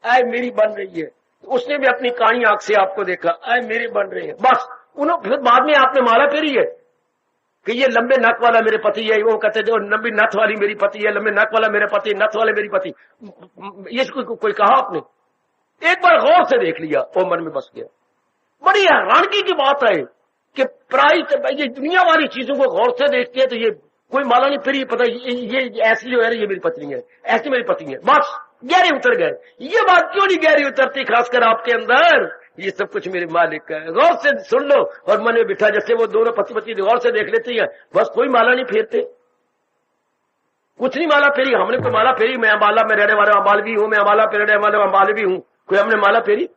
आय मेरी बन रही है, उसने भी अपनी कानी आंख से आपको देखा आय मेरी बन रही है, बस उन्होंने फिर बाद में आपने माला फेरी है कि ये लंबे नक वाला मेरे पति है, वो कहते थे लंबी नथ वाली मेरी पति है, लंबे नक वाला मेरे पति, नथ वाले मेरी पति, ये कोई कहा आपने? एक बार गौर से देख लिया, वो मन में बस गया। बड़ी हैरानगी की बात है कि प्राइस ये दुनिया वाली चीजों को गौर से देखते हैं तो ये कोई माला नहीं फिर ये पता ये ऐसी जो है ये मेरी पत्नी है, ऐसी मेरी पत्नी है, बस गहरे उतर गए। ये बात क्यों नहीं गहरी उतरती, खासकर आपके अंदर? ये सब कुछ मेरे मालिक का है। गौर से सुन लो और मन में बिठा, जैसे वो दोनों पति पत्नी गौर से देख लेती है, बस कोई माला नहीं फेरते, कुछ नहीं माला फेरी। हमने कोई माला फेरी? मैं अम्बाला में रहने वाला अम्बालवी हूं, मैं अम्बाला पे रहने वाला अम्बालवी हूं, कोई हमने माला फेरी?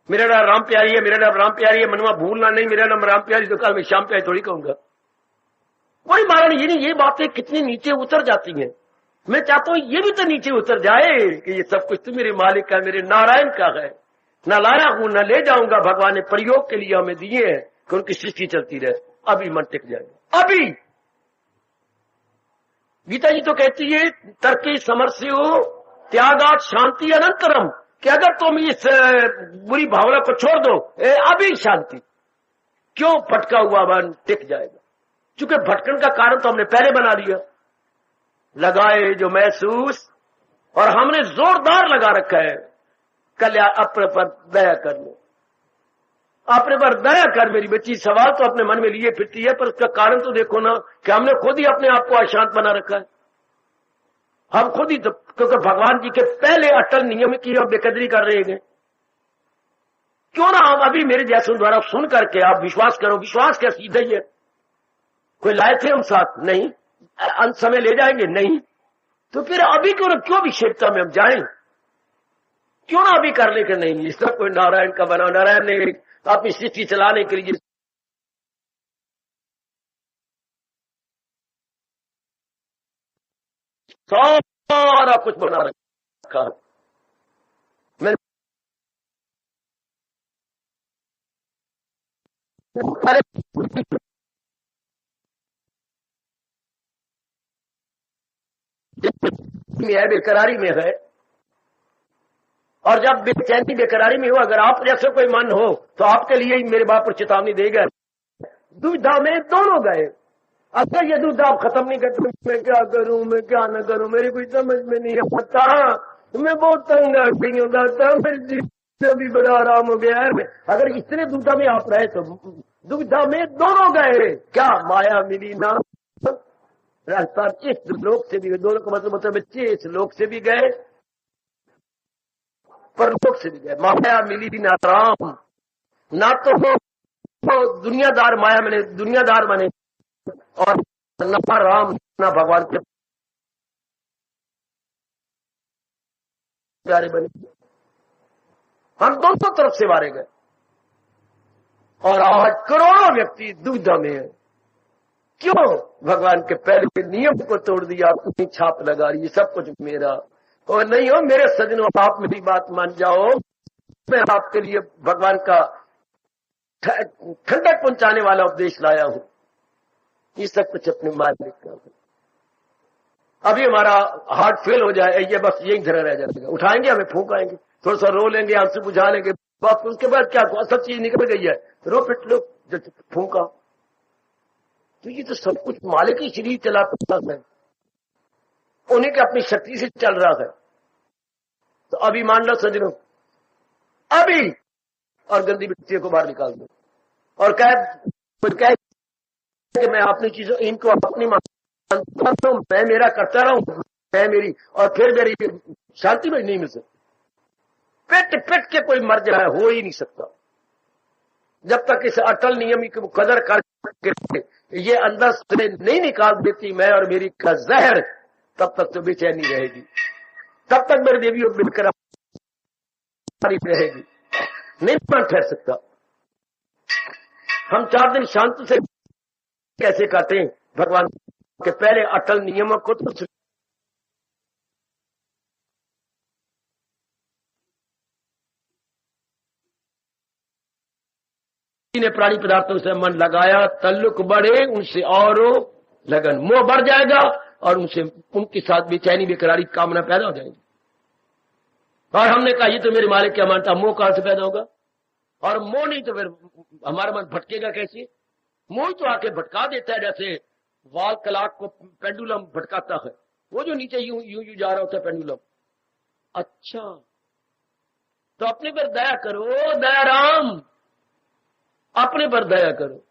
मेरा नाम राम प्यारी है, मेरा नाम राम प्यारी है, मनवा भूलना नहीं मेरा नाम राम प्यारी, तो कल मैं श्याम प्यारी थोड़ी कहूंगा। कोई माला नहीं। ये बातें कितनी नीचे उतर जाती हैं। मैं चाहता हूं ये भी तो नीचे उतर जाए कि ये सब कुछ तो मेरे मालिक का, मेरे नारायण का है। न लाया हूं न ले जाऊंगा, भगवान ने प्रयोग के लिए हमें दिए हैं कि उनकी सृष्टि चलती रहे। अभी मन टिक जाएगा। अभी गीता जी तो कहती है तर्के समरस्यो त्यागात शांति अनंतरम, कि अगर तुम इस बुरी भावना को छोड़ दो अभी शांति। क्यों? भटका हुआ मन टिक जाएगा, क्योंकि भटकन का कारण तो हमने पहले बना लिया। लगाए जो महसूस, और हमने जोरदार लगा रखा है कल्याण, अपने पर दया कर लो, अपने पर दया कर मेरी बच्ची। सवाल तो अपने मन में लिए फिरती है, पर उसका कारण तो देखो ना कि हमने खुद ही अपने आप को अशांत बना रखा है। हम खुद ही तो, क्योंकि भगवान जी के पहले अटल नियम की हम बेकदरी कर रहे हैं। क्यों ना हम अभी मेरे जैसों द्वारा सुन करके आप विश्वास करो। विश्वास क्या सीधा ही है? कोई लाए थे हम साथ? नहीं। अंत समय ले जाएंगे? नहीं। तो फिर अभी क्यों विक्षेपता में हम जाएं? क्यों ना अभी कर ले कि नहीं, ये सब कोई नारायण का बना। नारायण ने अपनी सृष्टि चलाने के लिए सारा कुछ बना रखा। मैं है बेकरारी में है, और जब बेचैनी बेकरारी में हो, अगर आप जैसे कोई मन हो तो आपके लिए ही मेरे बाप पर चेतावनी देगा। दुविधा में दोनों गए। अगर ये दुविधा आप खत्म नहीं करते, मैं क्या करूं मैं क्या न करूं, मेरी कोई समझ में नहीं आता, मैं बहुत तंग आ गई हूं दाता, मेरे जीवन भी बड़ा आराम हो गया है। अगर इतने दुविधा में आप रहे तो दुविधा में दोनों गए। क्या माया मिली ना रास्ता, इस लोक से भी गए, दोनों का मतलब बच्चे इस लोक से भी गए परलोक से भी गए। माया मिली ना राम, ना तो दुनियादार माया मिले, दुनियादार बने, और ना राम ना भगवान के प्यारे बने। हम दोनों तरफ से मारे गए, और आज करोड़ों व्यक्ति दुविधा में है। क्यों? भगवान के पहले के नियम को तोड़ दिया, अपनी छाप लगा रही, सब कुछ मेरा। और नहीं हो मेरे सजनों, आप मेरी बात मान जाओ, मैं आपके लिए भगवान का ठंडक पहुंचाने वाला उपदेश लाया हूं। ये सब कुछ अपने मालिक का। अभी हमारा हार्ट फेल हो जाए, ये बस यही धरा रह जाएगा, उठाएंगे हमें फूंक आएंगे, थोड़ा सा रो लेंगे, आंसू बुझा लेंगे, बस उसके बाद क्या सब चीज निकल गई है, रो पिट लो, फूंका। तो ये तो सब कुछ मालिक ही शरीर चलाता है, उन्हीं के अपनी शक्ति से चल रहा है। तो अभी मान लो सजनों, अभी और गंदी मिट्टियों को बाहर निकाल दो और कह कि मैं अपनी चीजों इनको अपनी मानता हूं, मैं मेरा करता रहूं, मैं मेरी, और फिर मेरी शांति में नहीं मिल सकती। पेट पेट के कोई मर जाए हो ही नहीं सकता जब तक इस अटल नियम की कदर करके ये अंदर से नहीं निकाल देती मैं और मेरी का जहर, तब तक तो बेचैनी रहेगी, तब तक मेरी देवी बिल्कुल रहेगी, नहीं मन ठहर सकता। हम 4 दिन शांति से कैसे काटें भगवान के पहले अटल नियमों को तो ने प्राणी पदार्थों से मन लगाया, तल्लुक बढ़े उनसे और लगन, मोह बढ़ जाएगा और उनसे उनके साथ बेचैनी बेकरारी कामना पैदा हो जाएगी। और हमने कहा ये तो मेरे मालिक क्या मानता, मोह कहां से पैदा होगा? और मोह नहीं तो फिर हमारा मन भटकेगा कैसे? मोह तो आके भटका देता है, जैसे वाल कलाक को पेंडुलम भटकाता है, वो जो नीचे यूं यूं यूं जा रहा होता है पेंडुलम। अच्छा, तो अपने पर दया करो दया राम, अपने पर दया करो,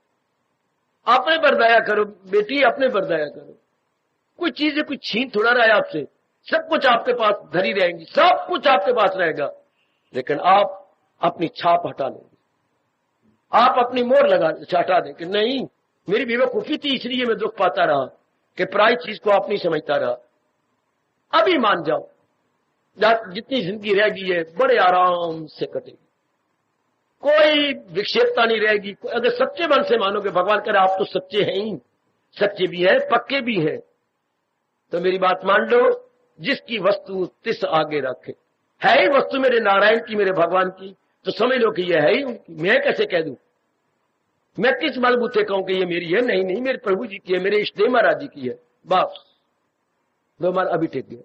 अपने पर दया करो बेटी, अपने पर दया करो। कोई चीजें कुछ छीन थोड़ा रहा है आपसे, सब कुछ आपके पास धरी रहेंगी, सब कुछ आपके पास रहेगा, लेकिन आप अपनी छाप हटा लेंगे, आप अपनी मोहर लगा हटा दें कि नहीं मेरी बेवकूफी थी इसलिए मैं दुख पाता रहा कि पराई चीज को आप नहीं समझता रहा। अभी मान जाओ, जितनी जिंदगी रहेगी है बड़े आराम से कटेगी, कोई विक्षेपता नहीं रहेगी। अगर सच्चे मन से मानोगे, भगवान करे आप तो सच्चे हैं ही, सच्चे भी है पक्के भी है, तो मेरी बात मान लो, जिसकी वस्तु तिस आगे रखे, है ही वस्तु मेरे नारायण की मेरे भगवान की, तो समझ लो कि यह है ही उनकी। मैं कैसे कह दूं, मैं किस बलबूते कहूं कि ये मेरी है? नहीं नहीं, मेरे प्रभु जी की है, मेरे इष्टदेव महाराज जी की है, बस दो माल अभी टेक गया।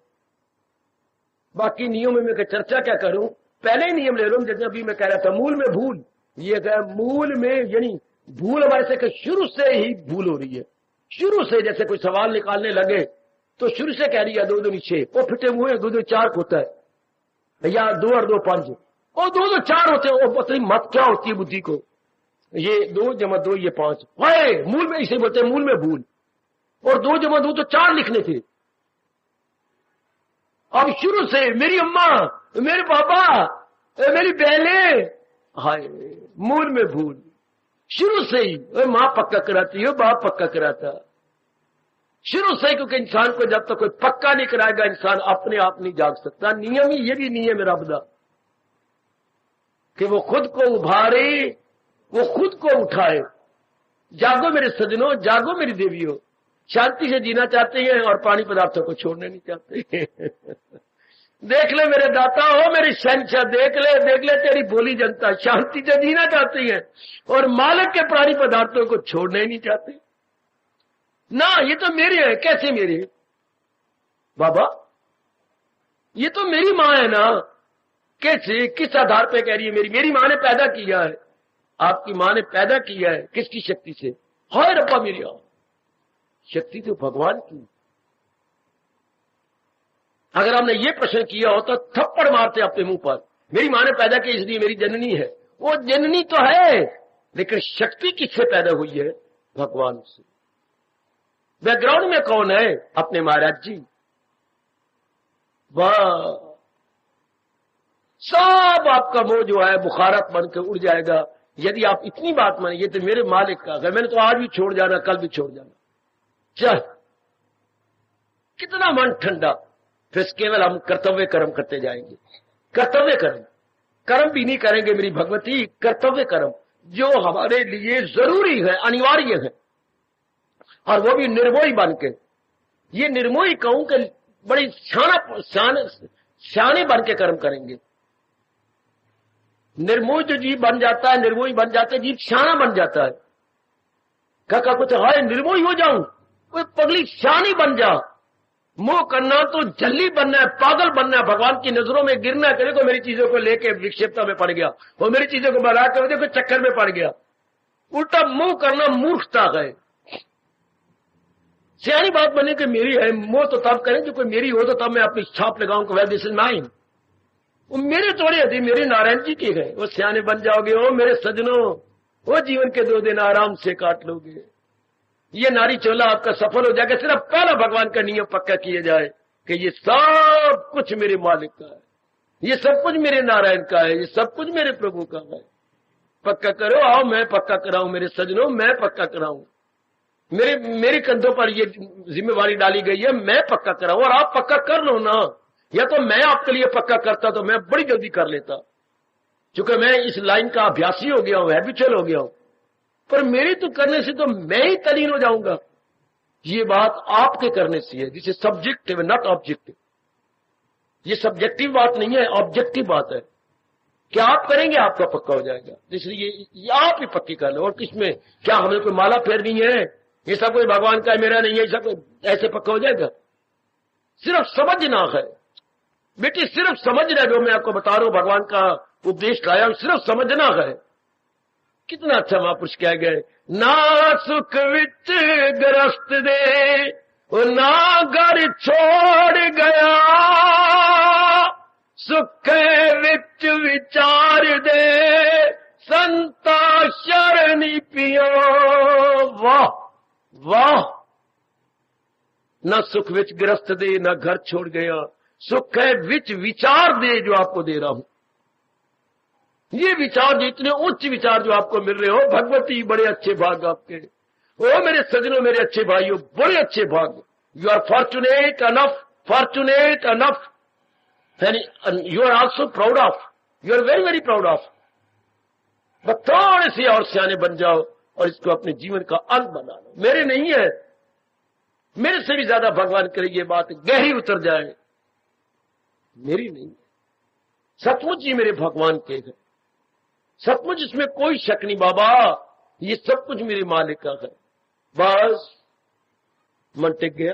बाकी नियमों में चर्चा क्या करूं, पहले ही नियम ले लो, जैसे अभी मैं कह रहा था मूल में भूल, ये कह मूल में यानी भूल हमारे से शुरू से ही भूल हो रही है, शुरू से। जैसे कोई सवाल निकालने लगे तो शुरू से कह रही है 2 2 6, वो फिटे हुए 2 2 4 होता है, या 2 और 2 5, और 2 2 4 होते हैं। वो पता नहीं मत क्या होती है बुद्धि को, ये 2 जमा 2 ये 5, वाहे मूल में इसे बोलते हैं मूल में भूल, और 2 जमा 2 तो 4 लिखने थे। अब शुरू से मेरी अम्मा, मेरे पापा, मेरी बहनें, हाय मूल में भूल, शुरू से ही। माँ पक्का कराती है, बाप पक्का कराता, शुरू से, क्योंकि इंसान को जब तक कोई पक्का नहीं कराएगा इंसान अपने आप नहीं जाग सकता। नियम ही ये भी नियम है रब दा कि वो खुद को उभारे, वो खुद को उठाए। जागो मेरे सजनों, जागो मेरी देवियों, शांति से जीना चाहते हैं और पानी पदार्थों को छोड़ने नहीं चाहते। देख ले मेरे दाता हो, मेरी शहंशाह, देख ले तेरी भोली जनता शांति से जीना चाहती है और मालिक के प्राणी पदार्थों को छोड़ना ही नहीं चाहते। ना ये तो मेरे है, कैसे मेरे बाबा, ये तो मेरी माँ है ना, कैसे किस आधार पे कह रही है मेरी? मेरी माँ ने पैदा किया है, आपकी माँ ने पैदा किया है, किसकी शक्ति से? हाय रब्बा मेरी शक्ति तो भगवान की। अगर हमने ये प्रश्न किया होता तो थप्पड़ मारते अपने मुंह पर, मेरी माँ ने पैदा की इसलिए मेरी जननी है। वो जननी तो है, लेकिन शक्ति किससे पैदा हुई है? भगवान से। बैकग्राउंड में कौन है? अपने महाराज जी। वाह, सब आपका मोह जो है बुखारत बन के उड़ जाएगा यदि आप इतनी बात माने, ये तो मेरे मालिक का घर, मैंने तो आज भी छोड़ जाना, कल भी छोड़ जाना, चल कितना मन ठंडा। फिर केवल हम कर्तव्य कर्म करते जाएंगे, कर्तव्य कर्म, कर्म भी नहीं करेंगे मेरी भगवती, कर्तव्य कर्म जो हमारे लिए जरूरी है, अनिवार्य है, और वो भी निर्मोही बन के। ये निर्मोही कहूं कि बड़ी सियाने बन के कर्म करेंगे। निर्मोही जो जीव बन जाता है, निर्मोही बन जाता है, जीव सियाना बन जाता है। काका कुछ हाय निर्मोही हो जाऊं, कोई पगली सियानी बन जा। मोह करना तो जल्दी बनना है, पागल बनना है, भगवान की नजरों में गिरना है। देखो मेरी चीजों को लेके विक्षेपता में पड़ गया, वो मेरी चीजों को बना कर देखो चक्कर में पड़ गया। उल्टा मोह करना मूर्खता है। सियानी बात बने कि मेरी है, मोह तो तब करें जो कोई मेरी हो तो तब मैं अपनी छाप लगाऊं कि दिस इज माइन। वो मेरे थोड़ी होती, मेरे नारायण जी की है। वो सियाने बन जाओगे, ओ मेरे सजनों, वो जीवन के 2 दिन आराम से काट लोगे। ये नारी चोला आपका सफल हो जाएगा। सिर्फ पहला भगवान का नियम पक्का किया जाए कि ये सब कुछ मेरे मालिक का है, ये सब कुछ मेरे नारायण का है, ये सब कुछ मेरे प्रभु का है। पक्का करो, आओ मैं पक्का कराऊं मेरे सजनों, मैं पक्का कराऊं। मेरे कंधों पर ये जिम्मेवारी डाली गई है, मैं पक्का कराऊं। और आप पक्का कर लो ना, या तो मैं आपके लिए पक्का करता तो मैं बड़ी जल्दी कर लेता, क्योंकि मैं इस लाइन का अभ्यासी हो गया हूं, हैबिचुअल हो गया हूं। पर मेरे तो करने से तो मैं ही तलीन हो जाऊंगा। ये बात आपके करने से है, जिसे सब्जेक्टिव नॉट ऑब्जेक्टिव। ये सब्जेक्टिव बात नहीं है, ऑब्जेक्टिव बात है। क्या आप करेंगे आपका पक्का हो जाएगा। इसलिए ये आप ही पक्की कर लो। और किसमें क्या हमें कोई माला फेरनी है, ये सब कोई भगवान का मेरा नहीं है, सब ऐसे पक्का हो जाएगा। सिर्फ समझना है बेटी, सिर्फ समझना है। जो मैं आपको बता रहा हूं भगवान का उपदेश लाया हूं, सिर्फ समझना है। कितना अच्छा महापुरुष कह गए, ना सुख विच ग्रस्त दे ना घर छोड़ गया, सुख विच विचार दे संता शरणी पियो। वाह वाह, ना सुख विच ग्रस्त दे ना घर छोड़ गया, सुख है विच विचार दे जो आपको दे रहा हूं। ये विचार जो इतने उच्च विचार जो आपको मिल रहे हो, भगवती बड़े अच्छे भाग आपके। ओ मेरे सजनों, मेरे अच्छे भाइयों, बड़े अच्छे भाग। You are fortunate enough, fortunate enough, you are also proud of, you are very very proud of. बस थोड़े से और सियाने बन जाओ और इसको अपने जीवन का अंग बना लो। मेरे नहीं है, मेरे से भी ज्यादा भगवान करे ये बात गहरी उतर जाए, मेरी नहीं है। सचमुच ये मेरे भगवान के है, सचमुच इसमें कोई शक नहीं बाबा, ये सब कुछ मेरे मालिक का है। बस मन टिक गया।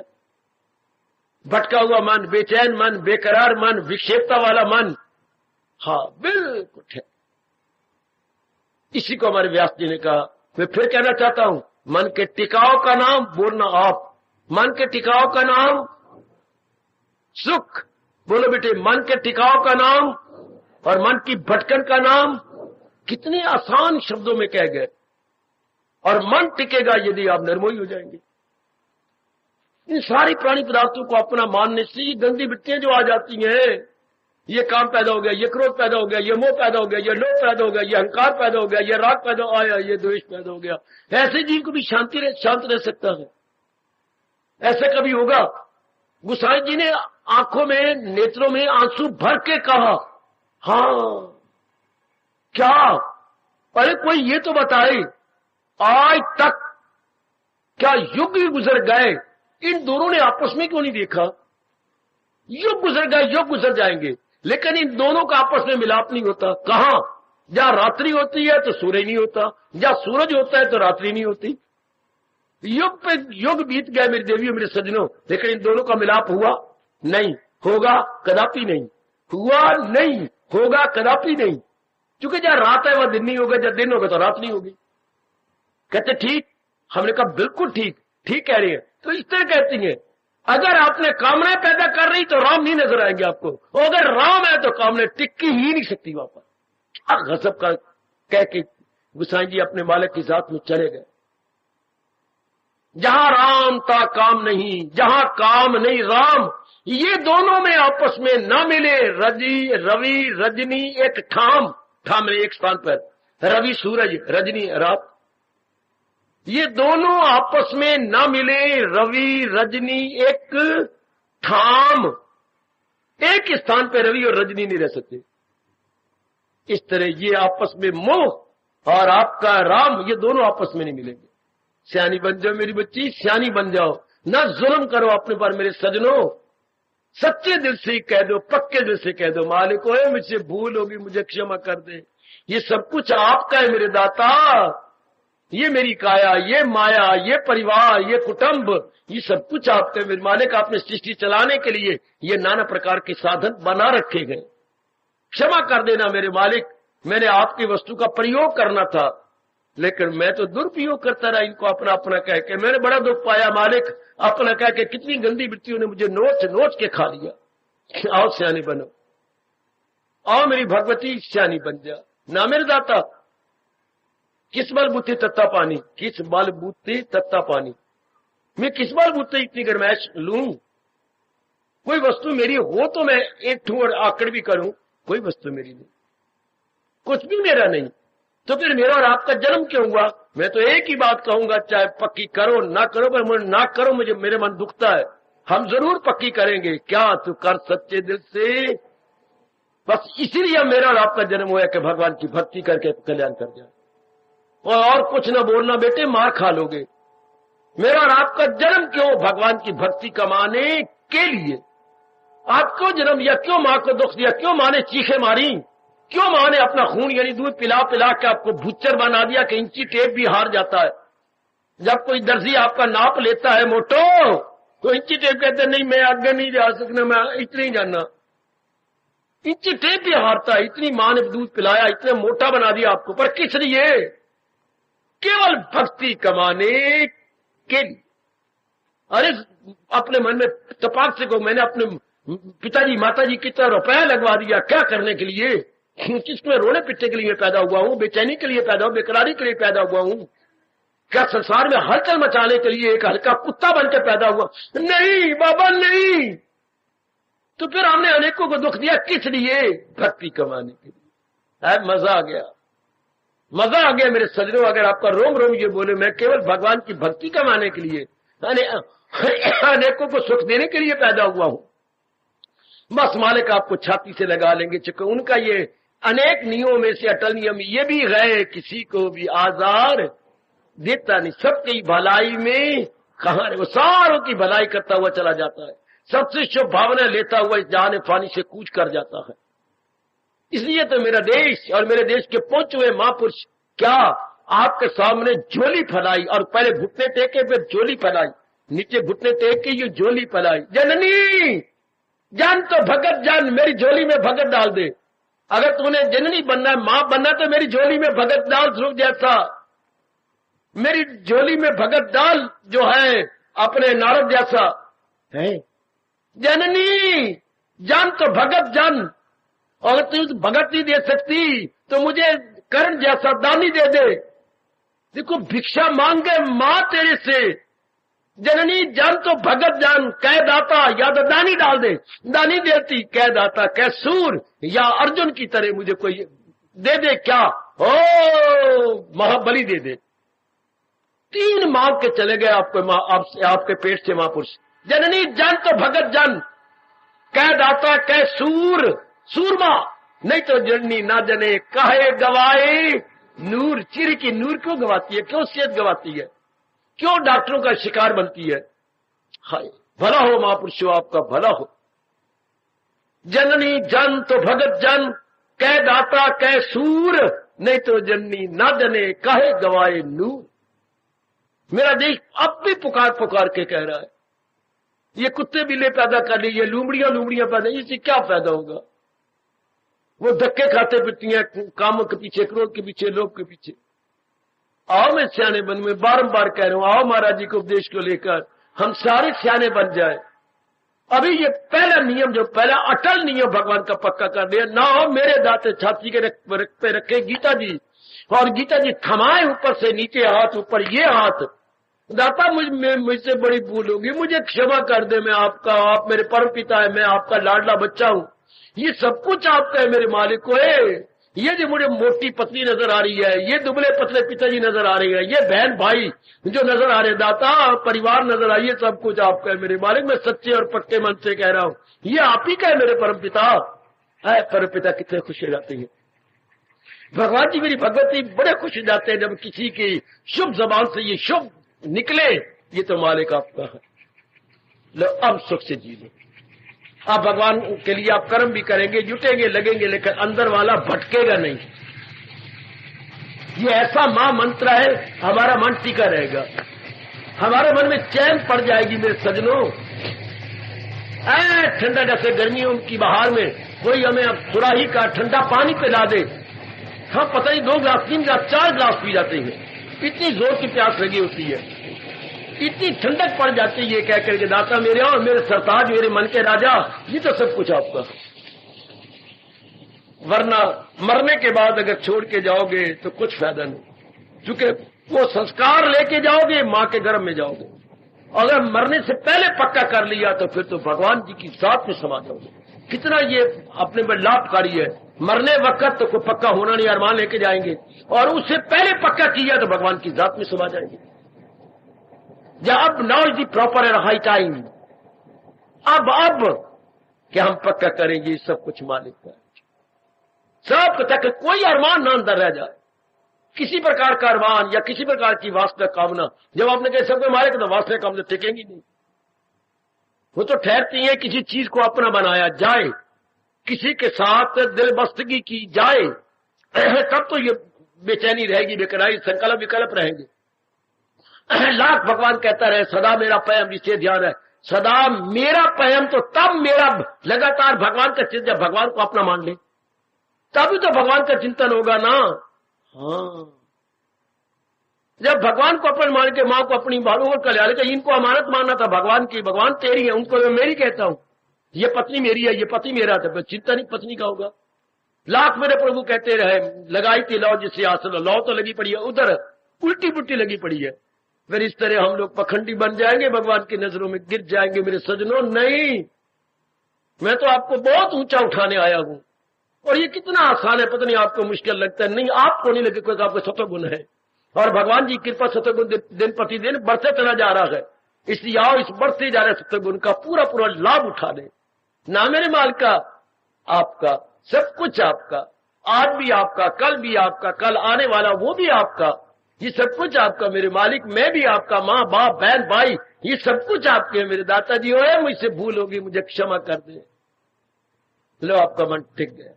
भटका हुआ मन, बेचैन मन, बेकरार मन, विक्षेपता वाला मन, हाँ बिल्कुल है। इसी को हमारे व्यास जी ने कहा। मैं फिर कहना चाहता हूं, मन के टिकाव का नाम बोलना आप, मन के टिकाव का नाम सुख। बोलो बेटे, मन के टिकाव का नाम और मन की भटकन का नाम। कितने आसान शब्दों में कह गए। और मन टिकेगा यदि आप निर्मोही हो जाएंगे। इन सारी प्राणी पदार्थों को अपना मानने से ये गंदी वृत्तियां जो आ जाती हैं, ये काम पैदा हो गया, ये क्रोध पैदा हो गया, ये मोह पैदा हो गया, ये लोभ पैदा हो गया, ये अहंकार पैदा हो गया, ये राग पैदा आया, ये द्वेष पैदा हो गया। ऐसे जीव को भी शांत रह सकता है? ऐसे कभी होगा? गोसाई जी ने आंखों में, नेत्रों में आंसू भर के कहा, हाँ क्या? अरे कोई ये तो बताए, आज तक क्या युग ही गुजर गए, इन दोनों ने आपस में क्यों नहीं देखा? युग गुजर गए, युग गुजर जाएंगे, लेकिन इन दोनों का आपस में मिलाप नहीं होता। कहां? जहां रात्रि होती है तो सूरज नहीं होता, जहां सूरज होता है तो रात्रि नहीं होती। युग पे युग बीत गया मेरी देवियों, मेरे सज्जनों, लेकिन इन दोनों का मिलाप हुआ नहीं, होगा कदापि नहीं, हुआ नहीं, होगा कदापि नहीं। क्योंकि जहां रात है वह दिन नहीं होगा, जब दिन होगा तो रात नहीं होगी। कहते ठीक, हमने कहा बिल्कुल ठीक, ठीक कह रही है। तो इस तरह कहती है, अगर आपने कामनाएं पैदा कर रही तो राम नहीं नजर आएंगे आपको, और अगर राम है तो कामनाएं टिक ही नहीं सकती वहां पर। क्या गजब का कह के गोसाई जी अपने मालिक की जात में चले गए। जहां राम था काम नहीं, जहां काम नहीं राम, ये दोनों में आपस में न मिले। रवि रजनी एक ठाम में एक स्थान पर, रवि सूरज, रजनी रात, ये दोनों आपस में न मिले। रवि रजनी एक ठाम, एक स्थान पर रवि और रजनी नहीं रह सकते। इस तरह ये आपस में मोह और आपका राम, ये दोनों आपस में नहीं मिलेंगे। सियानी बन जाओ मेरी बच्ची, सियानी बन जाओ, ना जुल्म करो अपने पर मेरे सजनों। सच्चे दिल से कह दो, पक्के दिल से कह दो, मालिक ओए मुझसे भूल होगी, मुझे क्षमा कर दे। ये सब कुछ आपका है मेरे दाता। ये मेरी काया, ये माया, ये परिवार, ये कुटुंब, ये सब कुछ आपका है मेरे मालिक। आपने सृष्टि चलाने के लिए ये नाना प्रकार के साधन बना रखे गए। क्षमा कर देना मेरे मालिक, मैंने आपकी वस्तु का प्रयोग करना था, लेकिन मैं तो दुरुपयोग करता रहा इनको अपना अपना कह के। मैंने बड़ा दुख पाया मालिक, अपना कह के कितनी गंदी वृत्तियों ने मुझे नोच नोच के खा लिया। आओ सियानी बनो, आओ मेरी भगवती सियानी बन जा। ना मेरे दाता, किस बल बुद्धि तत्ता पानी, किस बल बुद्धि तत्ता पानी, मैं किस बल बुद्धि इतनी गरमैश लूं? कोई वस्तु मेरी हो तो मैं एक ठू और आकड़ भी करूं, कोई वस्तु मेरी नहीं, कुछ भी मेरा नहीं, तो फिर मेरा और आपका जन्म क्यों हुआ? मैं तो एक ही बात कहूंगा, चाहे पक्की करो ना करो, पर ना करो मुझे, मेरे मन दुखता है। हम जरूर पक्की करेंगे। क्या तू कर सच्चे दिल से, बस इसीलिए मेरा और आपका जन्म हुआ कि भगवान की भक्ति करके कल्याण कर जाए। और कुछ ना बोलना बेटे, मार खा लोगे। मेरा और आपका जन्म क्यों? भगवान की भक्ति कमाने के लिए। आप क्यों जन्म लिया? क्यों मां को दुख दिया? क्यों मां ने चीखें मारी? क्यों मां ने अपना खून यानी दूध पिला पिला के आपको भुच्चर बना दिया कि इंची टेप भी हार जाता है? जब कोई दर्जी आपका नाप लेता है मोटो, तो इंची टेप कहते नहीं मैं आगे नहीं जा सकना, मैं इतना ही जानना। इंची टेप भी हारता है। इतनी मां ने दूध पिलाया, इतने मोटा बना दिया आपको, पर किस लिए? केवल भक्ति कमाने के लिए। अरे अपने मन में तपाक से को मैंने अपने पिताजी माताजी की तरह रुपया लगवा दिया, क्या करने के लिए? किसमें रोने पिटने के लिए पैदा हुआ हूं? बेचैनी के लिए पैदा हुआ, बेकरारी के लिए पैदा हुआ हूं? क्या संसार में हलचल मचाने के लिए एक हल्का कुत्ता बनकर पैदा हुआ? नहीं बाबा नहीं। तो फिर हमने अनेकों को दुख दिया, किस लिए? भक्ति कमाने के लिए। मजा आ गया, मजा आ गया मेरे सजनों। अगर आपका रोम रोम ये बोले मैं केवल भगवान की भक्ति कमाने के लिए, अनेकों को सुख देने के लिए पैदा हुआ हूं, बस मालिक आपको छाती से लगा लेंगे। चूंकि उनका ये अनेक नियमों में से अटल नियम ये भी है, किसी को भी आजार देता नहीं, सबकी भलाई में कहां वो सारों की भलाई करता हुआ चला जाता है, सबसे शुभ भावना लेता हुआ इस जाने फानी से कूच कर जाता है। इसलिए तो मेरा देश और मेरे देश के पहुंचे हुए महापुरुष क्या आपके सामने झोली फैलाई, और पहले घुटने टेके फिर झोली फैलाई, नीचे घुटने टेक के ये झोली फैलाई। जननी जान तो भगत जान, मेरी झोली में भगत डाल दे। अगर तूने जननी बनना है, मां बनना, तो मेरी झोली में भगत डाल। ध्रुव जैसा मेरी झोली में भगत डाल, जो है अपने नारद जैसा है। जननी जान तो भगत जान, और तू भगत नहीं दे सकती तो मुझे कर्ण जैसा दानी दे दे। देखो भिक्षा मांगे मां तेरे से, जननी जान तो भगत जान, कह दाता या तो दानी डाल दे, दानी देती कह दाता, कह सूर या अर्जुन की तरह मुझे कोई दे दे। क्या ओ महाबली दे दे। तीन मांग के चले गए आपके पेट से महापुरुष। जननी जान तो भगत जान, कह दाता कह सूर, सूरमा, नहीं तो जननी ना जने काहे गवाए नूर। चिर की नूर क्यों गवाती है? क्यों सेहत गवाती है? क्यों डॉक्टरों का शिकार बनती है? हाय भला हो महापुरुषो, आपका भला हो। जननी जन तो भगत जन, कह दाता कह सूर, नहीं तो जननी ना जने काहे गवाए नूर। मेरा देश अब भी पुकार पुकार के कह रहा है, ये कुत्ते बिल्ले पैदा कर ली, ये लूमड़ियां पैदा, इससे क्या फायदा होगा? वो धक्के खाते फिरती हैं कामों के पीछे, क्रोध के पीछे, लोभ के पीछे। आओ मैं सियाने बन, में बारंबार कह रहा हूं, आओ महाराज जी के उपदेश को लेकर हम सारे सियाने बन जाए। अभी ये पहला नियम, जो पहला अटल नियम भगवान का पक्का कर दिया, ना हो मेरे दाते छाती के पे रखे गीता जी, और गीता जी थमाए ऊपर से नीचे हाथ, ऊपर ये हाथ, दाता मुझसे बड़ी भूल होगी, मुझे क्षमा कर दे, मैं आपका, आप मेरे परम पिता है, मैं आपका लाडला बच्चा हूं, ये सब कुछ आपका है मेरे मालिक को है। ये जो मुझे मोटी पतली नजर आ रही है, ये दुबले पतले पिताजी नजर आ रही है, ये बहन भाई जो नजर आ रहे, दाता परिवार नजर आ, ये सब कुछ आपका है मेरे मालिक। मैं सच्चे और पक्के मन से कह रहा हूं, ये आप ही का है मेरे परम पिता। परम पिता कितने खुश हो जाते हैं, भगवान जी मेरी भगवती बड़े खुश हो जाते हैं जब किसी की शुभ जबान से ये शुभ निकले, ये तो मालिक आपका है। लो अब सुख से जी लो, आप भगवान के लिए आप कर्म भी करेंगे, जुटेंगे, लगेंगे, लेकिन अंदर वाला भटकेगा नहीं। ये ऐसा महामंत्र है, हमारा मन टिका रहेगा, हमारे मन में चैन पड़ जाएगी। मेरे सजनों, ठंडा जैसे गर्मियों की बहार में कोई हमें अब सुराही का ठंडा पानी पिला दे, हम पता नहीं 2 गिलास 3 गिलास 4 गिलास पी जाते हैं, इतनी जोर की प्यास लगी होती है, इतनी ठंडक पड़ जाती है कह करके दाता मेरे और मेरे सरताज, मेरे मन के राजा, ये तो सब कुछ आपका। वरना मरने के बाद अगर छोड़ के जाओगे तो कुछ फायदा नहीं, क्योंकि वो संस्कार लेके जाओगे, मां के गर्भ में जाओगे। अगर मरने से पहले पक्का कर लिया तो फिर तो भगवान जी की जात में समा जाओगे। कितना ये अपने में लाभकारी है। मरने वक्त तो कोई पक्का होना नहीं, अरमान लेके जाएंगे, और उससे पहले पक्का किया तो भगवान की जात में समा जाएंगे। जब अब now is the proper and high time, अब क्या हम पक्का करेंगे सब कुछ मालिक का, सब तक कोई अरमान ना अंदर रह जाए, किसी प्रकार का अरमान या किसी प्रकार की वास्तविक कामना। जब आपने कहे सबको मालिक तो वास्तविक कामना टिकेंगी नहीं, वो तो ठहरती है किसी चीज को अपना बनाया जाए, किसी के साथ दिलबस्तगी की जाए, तब तो ये बेचैनी रहेगी, बेकरारी, संकल्प विकल्प रहेंगे। लाख भगवान कहता रहे सदा मेरा पैम, इससे ध्यान है, सदा मेरा पैम तो तब मेरा लगातार भगवान का चिंतन, जब भगवान को अपना मान ले तभी तो भगवान का चिंतन होगा ना। हाँ, जब भगवान को अपन मान के मां को अपनी मालूम कर लिया, लेकिन इनको अमानत मानना था भगवान की, भगवान तेरी है, उनको मैं मेरी कहता हूं, ये पत्नी मेरी है, ये पति मेरा था, चिंतन ही पत्नी का होगा। लाख मेरे प्रभु कहते रहे लगाई थी लौ जिससे आसन, लौ तो लगी पड़ी है, उधर उल्टी पुल्टी लगी पड़ी है। फिर इस तरह हम लोग पखंडी बन जाएंगे, भगवान की नजरों में गिर जाएंगे। मेरे सजनों, नहीं, मैं तो आपको बहुत ऊंचा उठाने आया हूं, और ये कितना आसान है, पता नहीं आपको मुश्किल लगता है। नहीं, आपको नहीं लगे, क्योंकि आपको सतोगुण है, और भगवान जी की कृपा सतोगुण दिन प्रतिदिन बढ़ते चला जा रहा है। इसलिए आओ, इस बढ़ते जा रहे सतोगुण का पूरा पूरा लाभ उठा ले। ना मेरे माल का, आपका, सब कुछ आपका, आज भी आपका, कल भी आपका, कल आने वाला वो भी आपका, ये सब कुछ आपका मेरे मालिक। मैं भी आपका, माँ बाप बहन भाई, ये सब कुछ आपके मेरे दाताजी। हो मुझसे भूल होगी, मुझे क्षमा कर दे। लो, आपका मन टिक गया।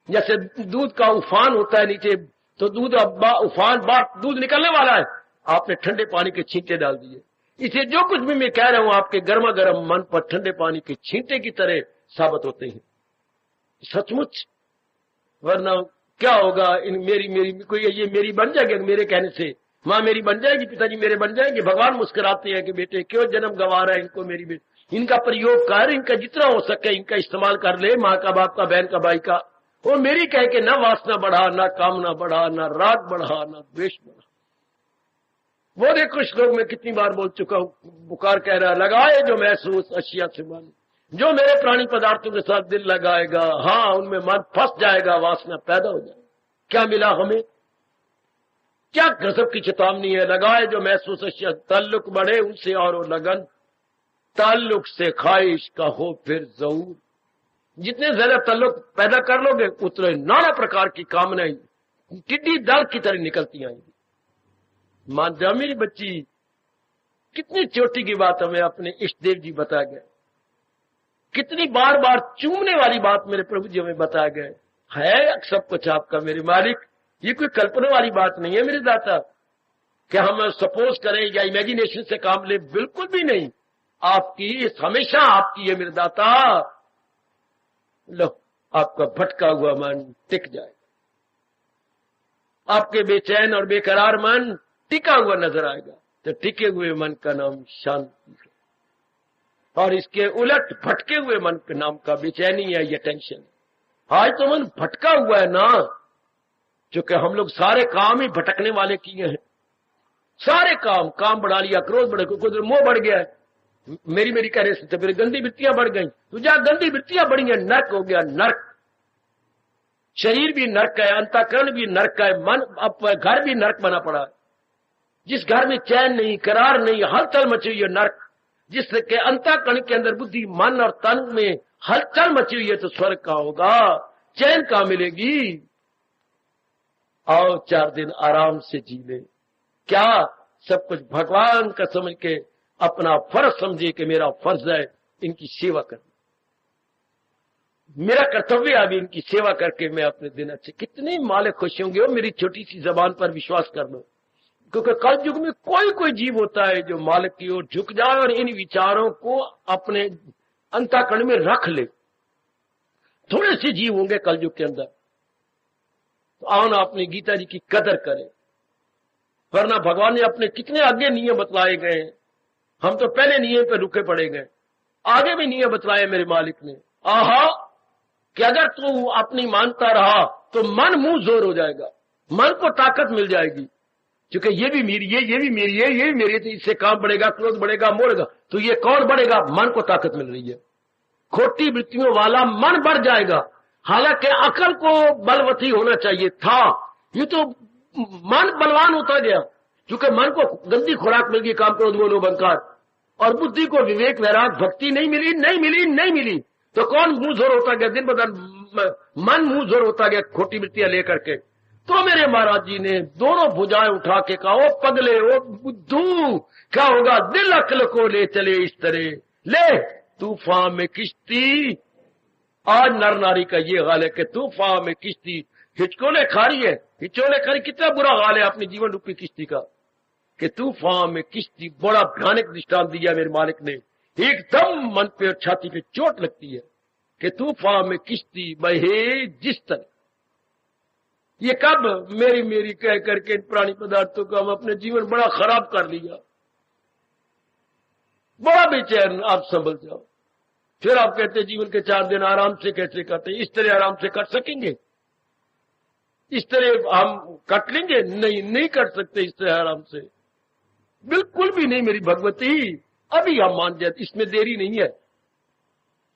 जैसे दूध का उफान होता है नीचे, तो दूध उफान दूध निकलने वाला है, आपने ठंडे पानी के छींटे डाल दिए। इसे जो कुछ भी मैं कह रहा हूं आपके गर्मा गर्म मन पर ठंडे पानी के छींटे की तरह साबित होते हैं, सचमुच। वरना क्या होगा, मेरी कोई ये मेरी बन जाएगी मेरे कहने से, माँ मेरी बन जाएगी, पिताजी मेरे बन जाएंगे। भगवान मुस्कुराते हैं कि बेटे क्यों जन्म गंवा रहा है, इनको मेरी बेटी, इनका प्रयोग कर, इनका जितना हो सके इनका इस्तेमाल कर ले, माँ का, बाप का, बहन का, भाई का। वो मेरी कह के न वासना बढ़ा, न कामना बढ़ा, न राग बढ़ा, न द्वेष बढ़ा। वो देखो श्लोक में कितनी बार बोल चुका हूं, बुखार कह रहा लगाए जो महसूस अशिया से मन, जो मेरे प्राणी पदार्थों के साथ दिल लगाएगा, हाँ उनमें मन फंस जाएगा, वासना पैदा हो जाएगी। क्या मिला हमें, क्या गजब की चेतावनी है। लगाए जो महसूस अशिया, ताल्लुक बढ़े उनसे और लगन, ताल्लुक से ख्वाहिश का हो फिर जरूर। जितने ज्यादा ताल्लुक पैदा कर लोगे उतने नाना प्रकार की कामनाएं टिड्डी दल की तरह निकलती आएंगी। मान जा मेरी बच्ची, कितनी चोटी की बात हमें अपने इष्ट देव जी बताया गया, कितनी बार बार चूमने वाली बात मेरे प्रभु जी हमें बताया गया है। सब कुछ आपका मेरे मालिक, ये कोई कल्पना वाली बात नहीं है मेरे दाता, क्या हम सपोज करें या इमेजिनेशन से काम ले, बिल्कुल भी नहीं। आपकी हमेशा आपकी है मेरे दाता। लो, आपका भटका हुआ मन टिक जाएगा, आपके बेचैन और बेकरार मन टिका हुआ नजर आएगा। तो टिके हुए मन का नाम शांति है, और इसके उलट भटके हुए मन के नाम का बेचैनी है, ये टेंशन। आज तो मन भटका हुआ है ना, क्योंकि हम लोग सारे काम ही भटकने वाले किए हैं। सारे काम बढ़ा लिया, क्रोध बढ़ गया, मोह बढ़ गया है, मेरी कहने से फिर गंदी वृत्तियां बढ़ गई। तो जहां गंदी वृत्तियां बढ़ी है, नर्क हो गया, नर्क। शरीर भी नर्क है, अंतःकरण भी नर्क है, मन अब घर भी नर्क बना पड़ा है। जिस घर में चैन नहीं, करार नहीं, हलचल मची हुई है, नर्क। जिसके अंतःकरण के अंदर बुद्धि, मन और तन में हलचल मची हुई है, तो स्वर्ग का होगा, चैन कहां मिलेगी। आओ 4 दिन आराम से जी ले। क्या सब कुछ भगवान का समझ के अपना फर्ज समझे कि मेरा फर्ज है इनकी सेवा करना। मेरा कर्तव्य अभी इनकी सेवा करके मैं अपने दिन अच्छे, कितने मालिक खुश होंगे, मेरी छोटी सी जबान पर विश्वास कर लो। क्योंकि कल युग में कोई कोई जीव होता है जो मालिक की ओर झुक जाए और इन विचारों को अपने अंतःकरण में रख ले। थोड़े से जीव होंगे कल युग के अंदर। तो आओ ना अपनी गीता जी की कदर करें, वरना भगवान ने अपने कितने आगे नियम बतलाए गए। हम तो पहले नियम पे रुके पड़े गए, आगे भी नियम बतलाए मेरे मालिक ने। आहा कि अगर तू अपनी मानता रहा तो मन मुंह जोर हो जाएगा, मन को ताकत मिल जाएगी, क्योंकि ये भी मेरी है, ये भी मेरी है, ये भी मेरी है, तो इससे काम बढ़ेगा, क्रोध बढ़ेगा, मोड़ेगा, तो ये कौन बढ़ेगा? मन को ताकत मिल रही है। खोटी वृत्तियों वाला मन बढ़ जाएगा। हालांकि अकल को बलवती होना चाहिए था, ये तो मन बलवान होता गया, क्योंकि मन को गंदी खुराक मिल गई, काम क्रोध मोह लोभ अहंकार, और बुद्धि को विवेक वैराग भक्ति नहीं मिली, नहीं मिली, नहीं मिली, तो कौन मुंह जोर होता गया, दिन ब दिन मन मुंह जोर होता गया खोटी वृत्तियां लेकर के। तो मेरे महाराज जी ने दोनों भुजाएं उठा के कहा, ओ पगले, ओ बुद्धू, क्या होगा? दिल अक्ल को ले चले इस तरह, ले तूफान में किश्ती। आज नर नारी का ये हाल है कि तूफान में किश्ती हिचकोले खा रही है, हिचोले खा रही। कितना बुरा हाल है अपनी जीवन रूपी किश्ती का, कि तूफान में किश्ती। बड़ा भयानक दृष्टांत दिया मेरे मालिक ने, एकदम मन पे और छाती पे चोट लगती है कि तूफान में किश्ती बहे जिस तरह। ये कब मेरी मेरी कह करके इन प्राणी पदार्थों को हम अपने जीवन बड़ा खराब कर लिया। बड़ा बेचैन, आप संभल जाओ। फिर आप कहते जीवन के 4 दिन आराम से कैसे कटे? इस तरह आराम से कट सकेंगे? इस तरह हम कट लेंगे? नहीं, नहीं कट सकते इस तरह आराम से, बिल्कुल भी नहीं मेरी भगवती। अभी हम मान जाए, इसमें देरी नहीं है,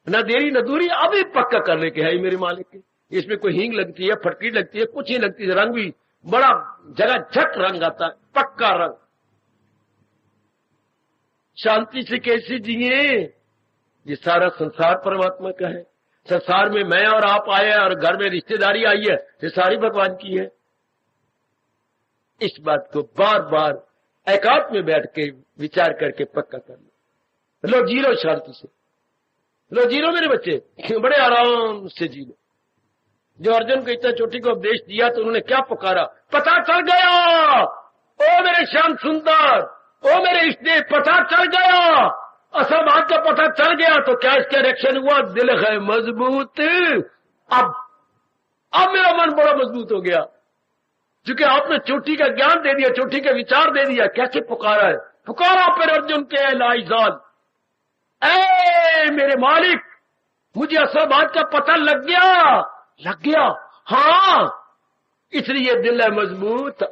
न देरी न दूरी, अभी पक्का करने के है मेरे मालिक के। इसमें कोई हींग लगती है, फटकी लगती है, कुछ ही लगती है, रंग भी बड़ा जगह झट रंग आता है, पक्का रंग। शांति से कैसे जिए? ये सारा संसार परमात्मा का है। संसार में मैं और आप आए और घर में रिश्तेदारी आई है, ये सारी भगवान की है। इस बात को बार बार एकांत में बैठ के विचार करके पक्का करना। लो जी लो शांति से, लो जी लो मेरे बच्चे, बड़े आराम से जी लो। जो अर्जुन को इतना चोटी को उपदेश दिया तो उन्होंने क्या पुकारा? पता चल गया, ओ मेरे श्याम सुंदर, ओ मेरे इष्टदेव, पता चल गया, असल बात का पता चल गया। तो क्या इसका रिएक्शन हुआ? दिल है मजबूत। अब मेरा मन बड़ा मजबूत हो गया, क्योंकि आपने चोटी का ज्ञान दे दिया, चोटी का विचार दे दिया। कैसे पुकारा है? पुकारा फिर अर्जुन के लाइजान, ऐ मेरे मालिक, मुझे असल बात का पता लग गया, लग गया, हाँ, इसलिए दिल है मजबूत।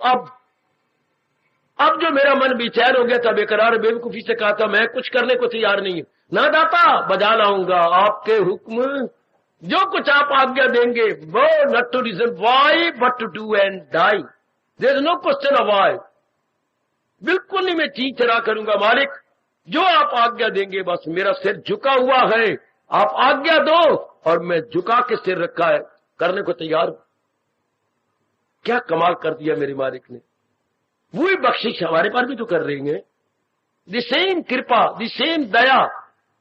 अब जो मेरा मन बेचैन हो गया था, बेकरार बेवकूफी से कहा था मैं कुछ करने को तैयार नहीं हूं, ना दाता बजा लाऊंगा आपके हुक्म, जो कुछ आप आज्ञा देंगे वो, not to reason why but to do and die, there is no question of why. बिल्कुल नहीं मैं चीज चरा करूंगा मालिक, जो आप आज्ञा देंगे बस। मेरा सिर झुका हुआ है, आप आज्ञा दो और मैं झुका के सिर रखा है, करने को तैयार हूं। क्या कमाल कर दिया मेरे मालिक ने। वही बख्शिश हमारे पर भी तो कर रही है, द सेम कृपा, द सेम दया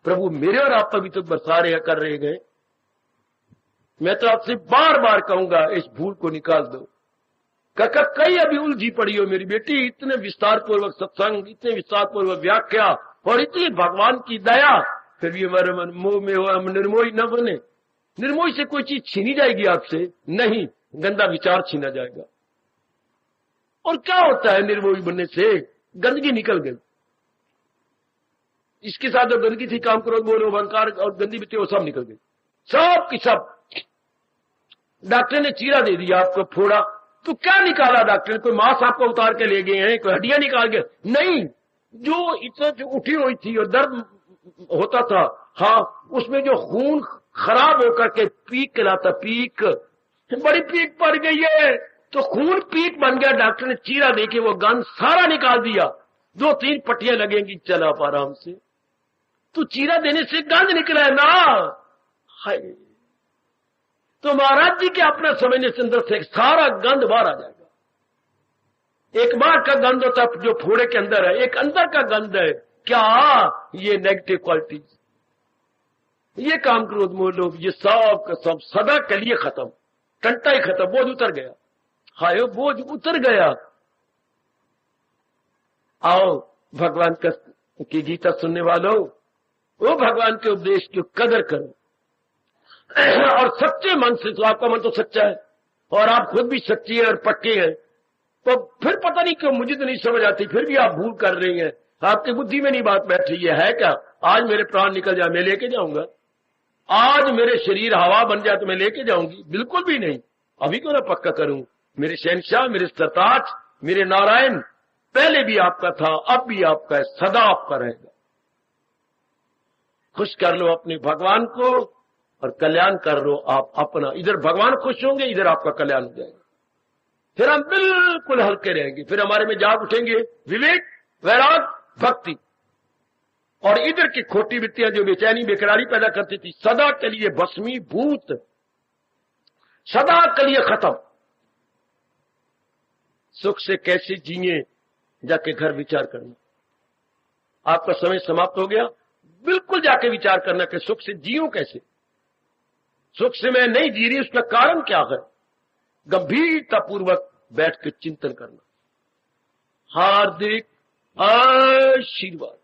प्रभु मेरे और आप पर भी तो बरसा रहे कर रहे हैं। मैं तो आपसे बार बार कहूंगा इस भूल को निकाल दो। काका कई अभी उलझी पड़ी हो मेरी बेटी, इतने विस्तार पूर्वक सत्संग, इतने विस्तार पूर्वक व्याख्या और इतनी भगवान की दया, फिर भी हमारे मन मोह में हो, हम निर्मोही न बने। निर्मोही से कोई चीज छीनी जाएगी आपसे? नहीं, गंदा विचार छीना जाएगा। और क्या होता है निर्मोही बनने से? गंदगी निकल गई। इसके साथ जो गंदगी थी, काम क्रोध मोह लोभ अहंकार और गंदी वृत्ति, वो सब निकल गई, सब की सब। डॉक्टर ने चीरा दे दिया, आपको फोड़ा, तो क्या निकाला डॉक्टर ने? कोई मांस आपको उतार के ले गए हैं, कोई हड्डियां निकाल गए? नहीं, जो इतना जो उठी हुई थी और दर्द होता था, हाँ, उसमें जो खून खराब होकर के पीक कहलाता, पीक, बड़ी पीक पड़ गई है, तो खून पीक बन गया। डॉक्टर ने चीरा देके वो गंद सारा निकाल दिया, 2-3 पट्टियां लगेंगी, चल आप आराम से। तो चीरा देने से गंद निकला है ना, हाय। तो महाराज जी के अपना समझने से अंदर से सारा गंद बाहर आ जाएगा। एक बार का गंद होता है जो फोड़े के अंदर है, एक अंदर का गंद है। क्या? ये नेगेटिव क्वालिटीज। ये काम क्रोध मोह लोभ ये सब का सब सदा के लिए खत्म, टंटा ही खत्म, बोझ उतर गया। हाय बोझ उतर गया। आओ भगवान की गीता सुनने वालों, वो भगवान के उपदेश की कदर करो और सच्चे मन से। तो आपका मन तो सच्चा है और आप खुद भी सच्ची है और पक्के हैं, तो फिर पता नहीं क्यों मुझे तो नहीं समझ आती, फिर भी आप भूल कर रही हैं। आपकी बुद्धि में नहीं बात बैठ रही है क्या? आज मेरे प्राण निकल जाए मैं लेके जाऊंगा, आज मेरे शरीर हवा बन जाए तो मैं लेके जाऊंगी? बिल्कुल भी नहीं। अभी क्यों ना पक्का करूं? मेरे शहनशाह, मेरे सरताज, मेरे नारायण पहले भी आपका था, अब भी आपका है, सदा आपका रहेगा। खुश कर लो अपने भगवान को और कल्याण कर लो आप अपना। इधर भगवान खुश होंगे, इधर आपका कल्याण हो जाएगा। फिर हम बिल्कुल हल्के रहेंगे, फिर हमारे में जाग उठेंगे विवेक, वैराग, भक्ति। और इधर की खोटी वृत्तियां जो बेचैनी बेकरारी पैदा करती थी, सदा के लिए भस्मीभूत, सदा के लिए खत्म। सुख से कैसे जिए जाके घर विचार करना। आपका समय समाप्त हो गया, बिल्कुल जाके विचार करना कि सुख से जियो कैसे, सुख से मैं नहीं जी रही, उसका कारण क्या है? गंभीरता पूर्वक बैठ के चिंतन करना। हार्दिक आशीर्वाद।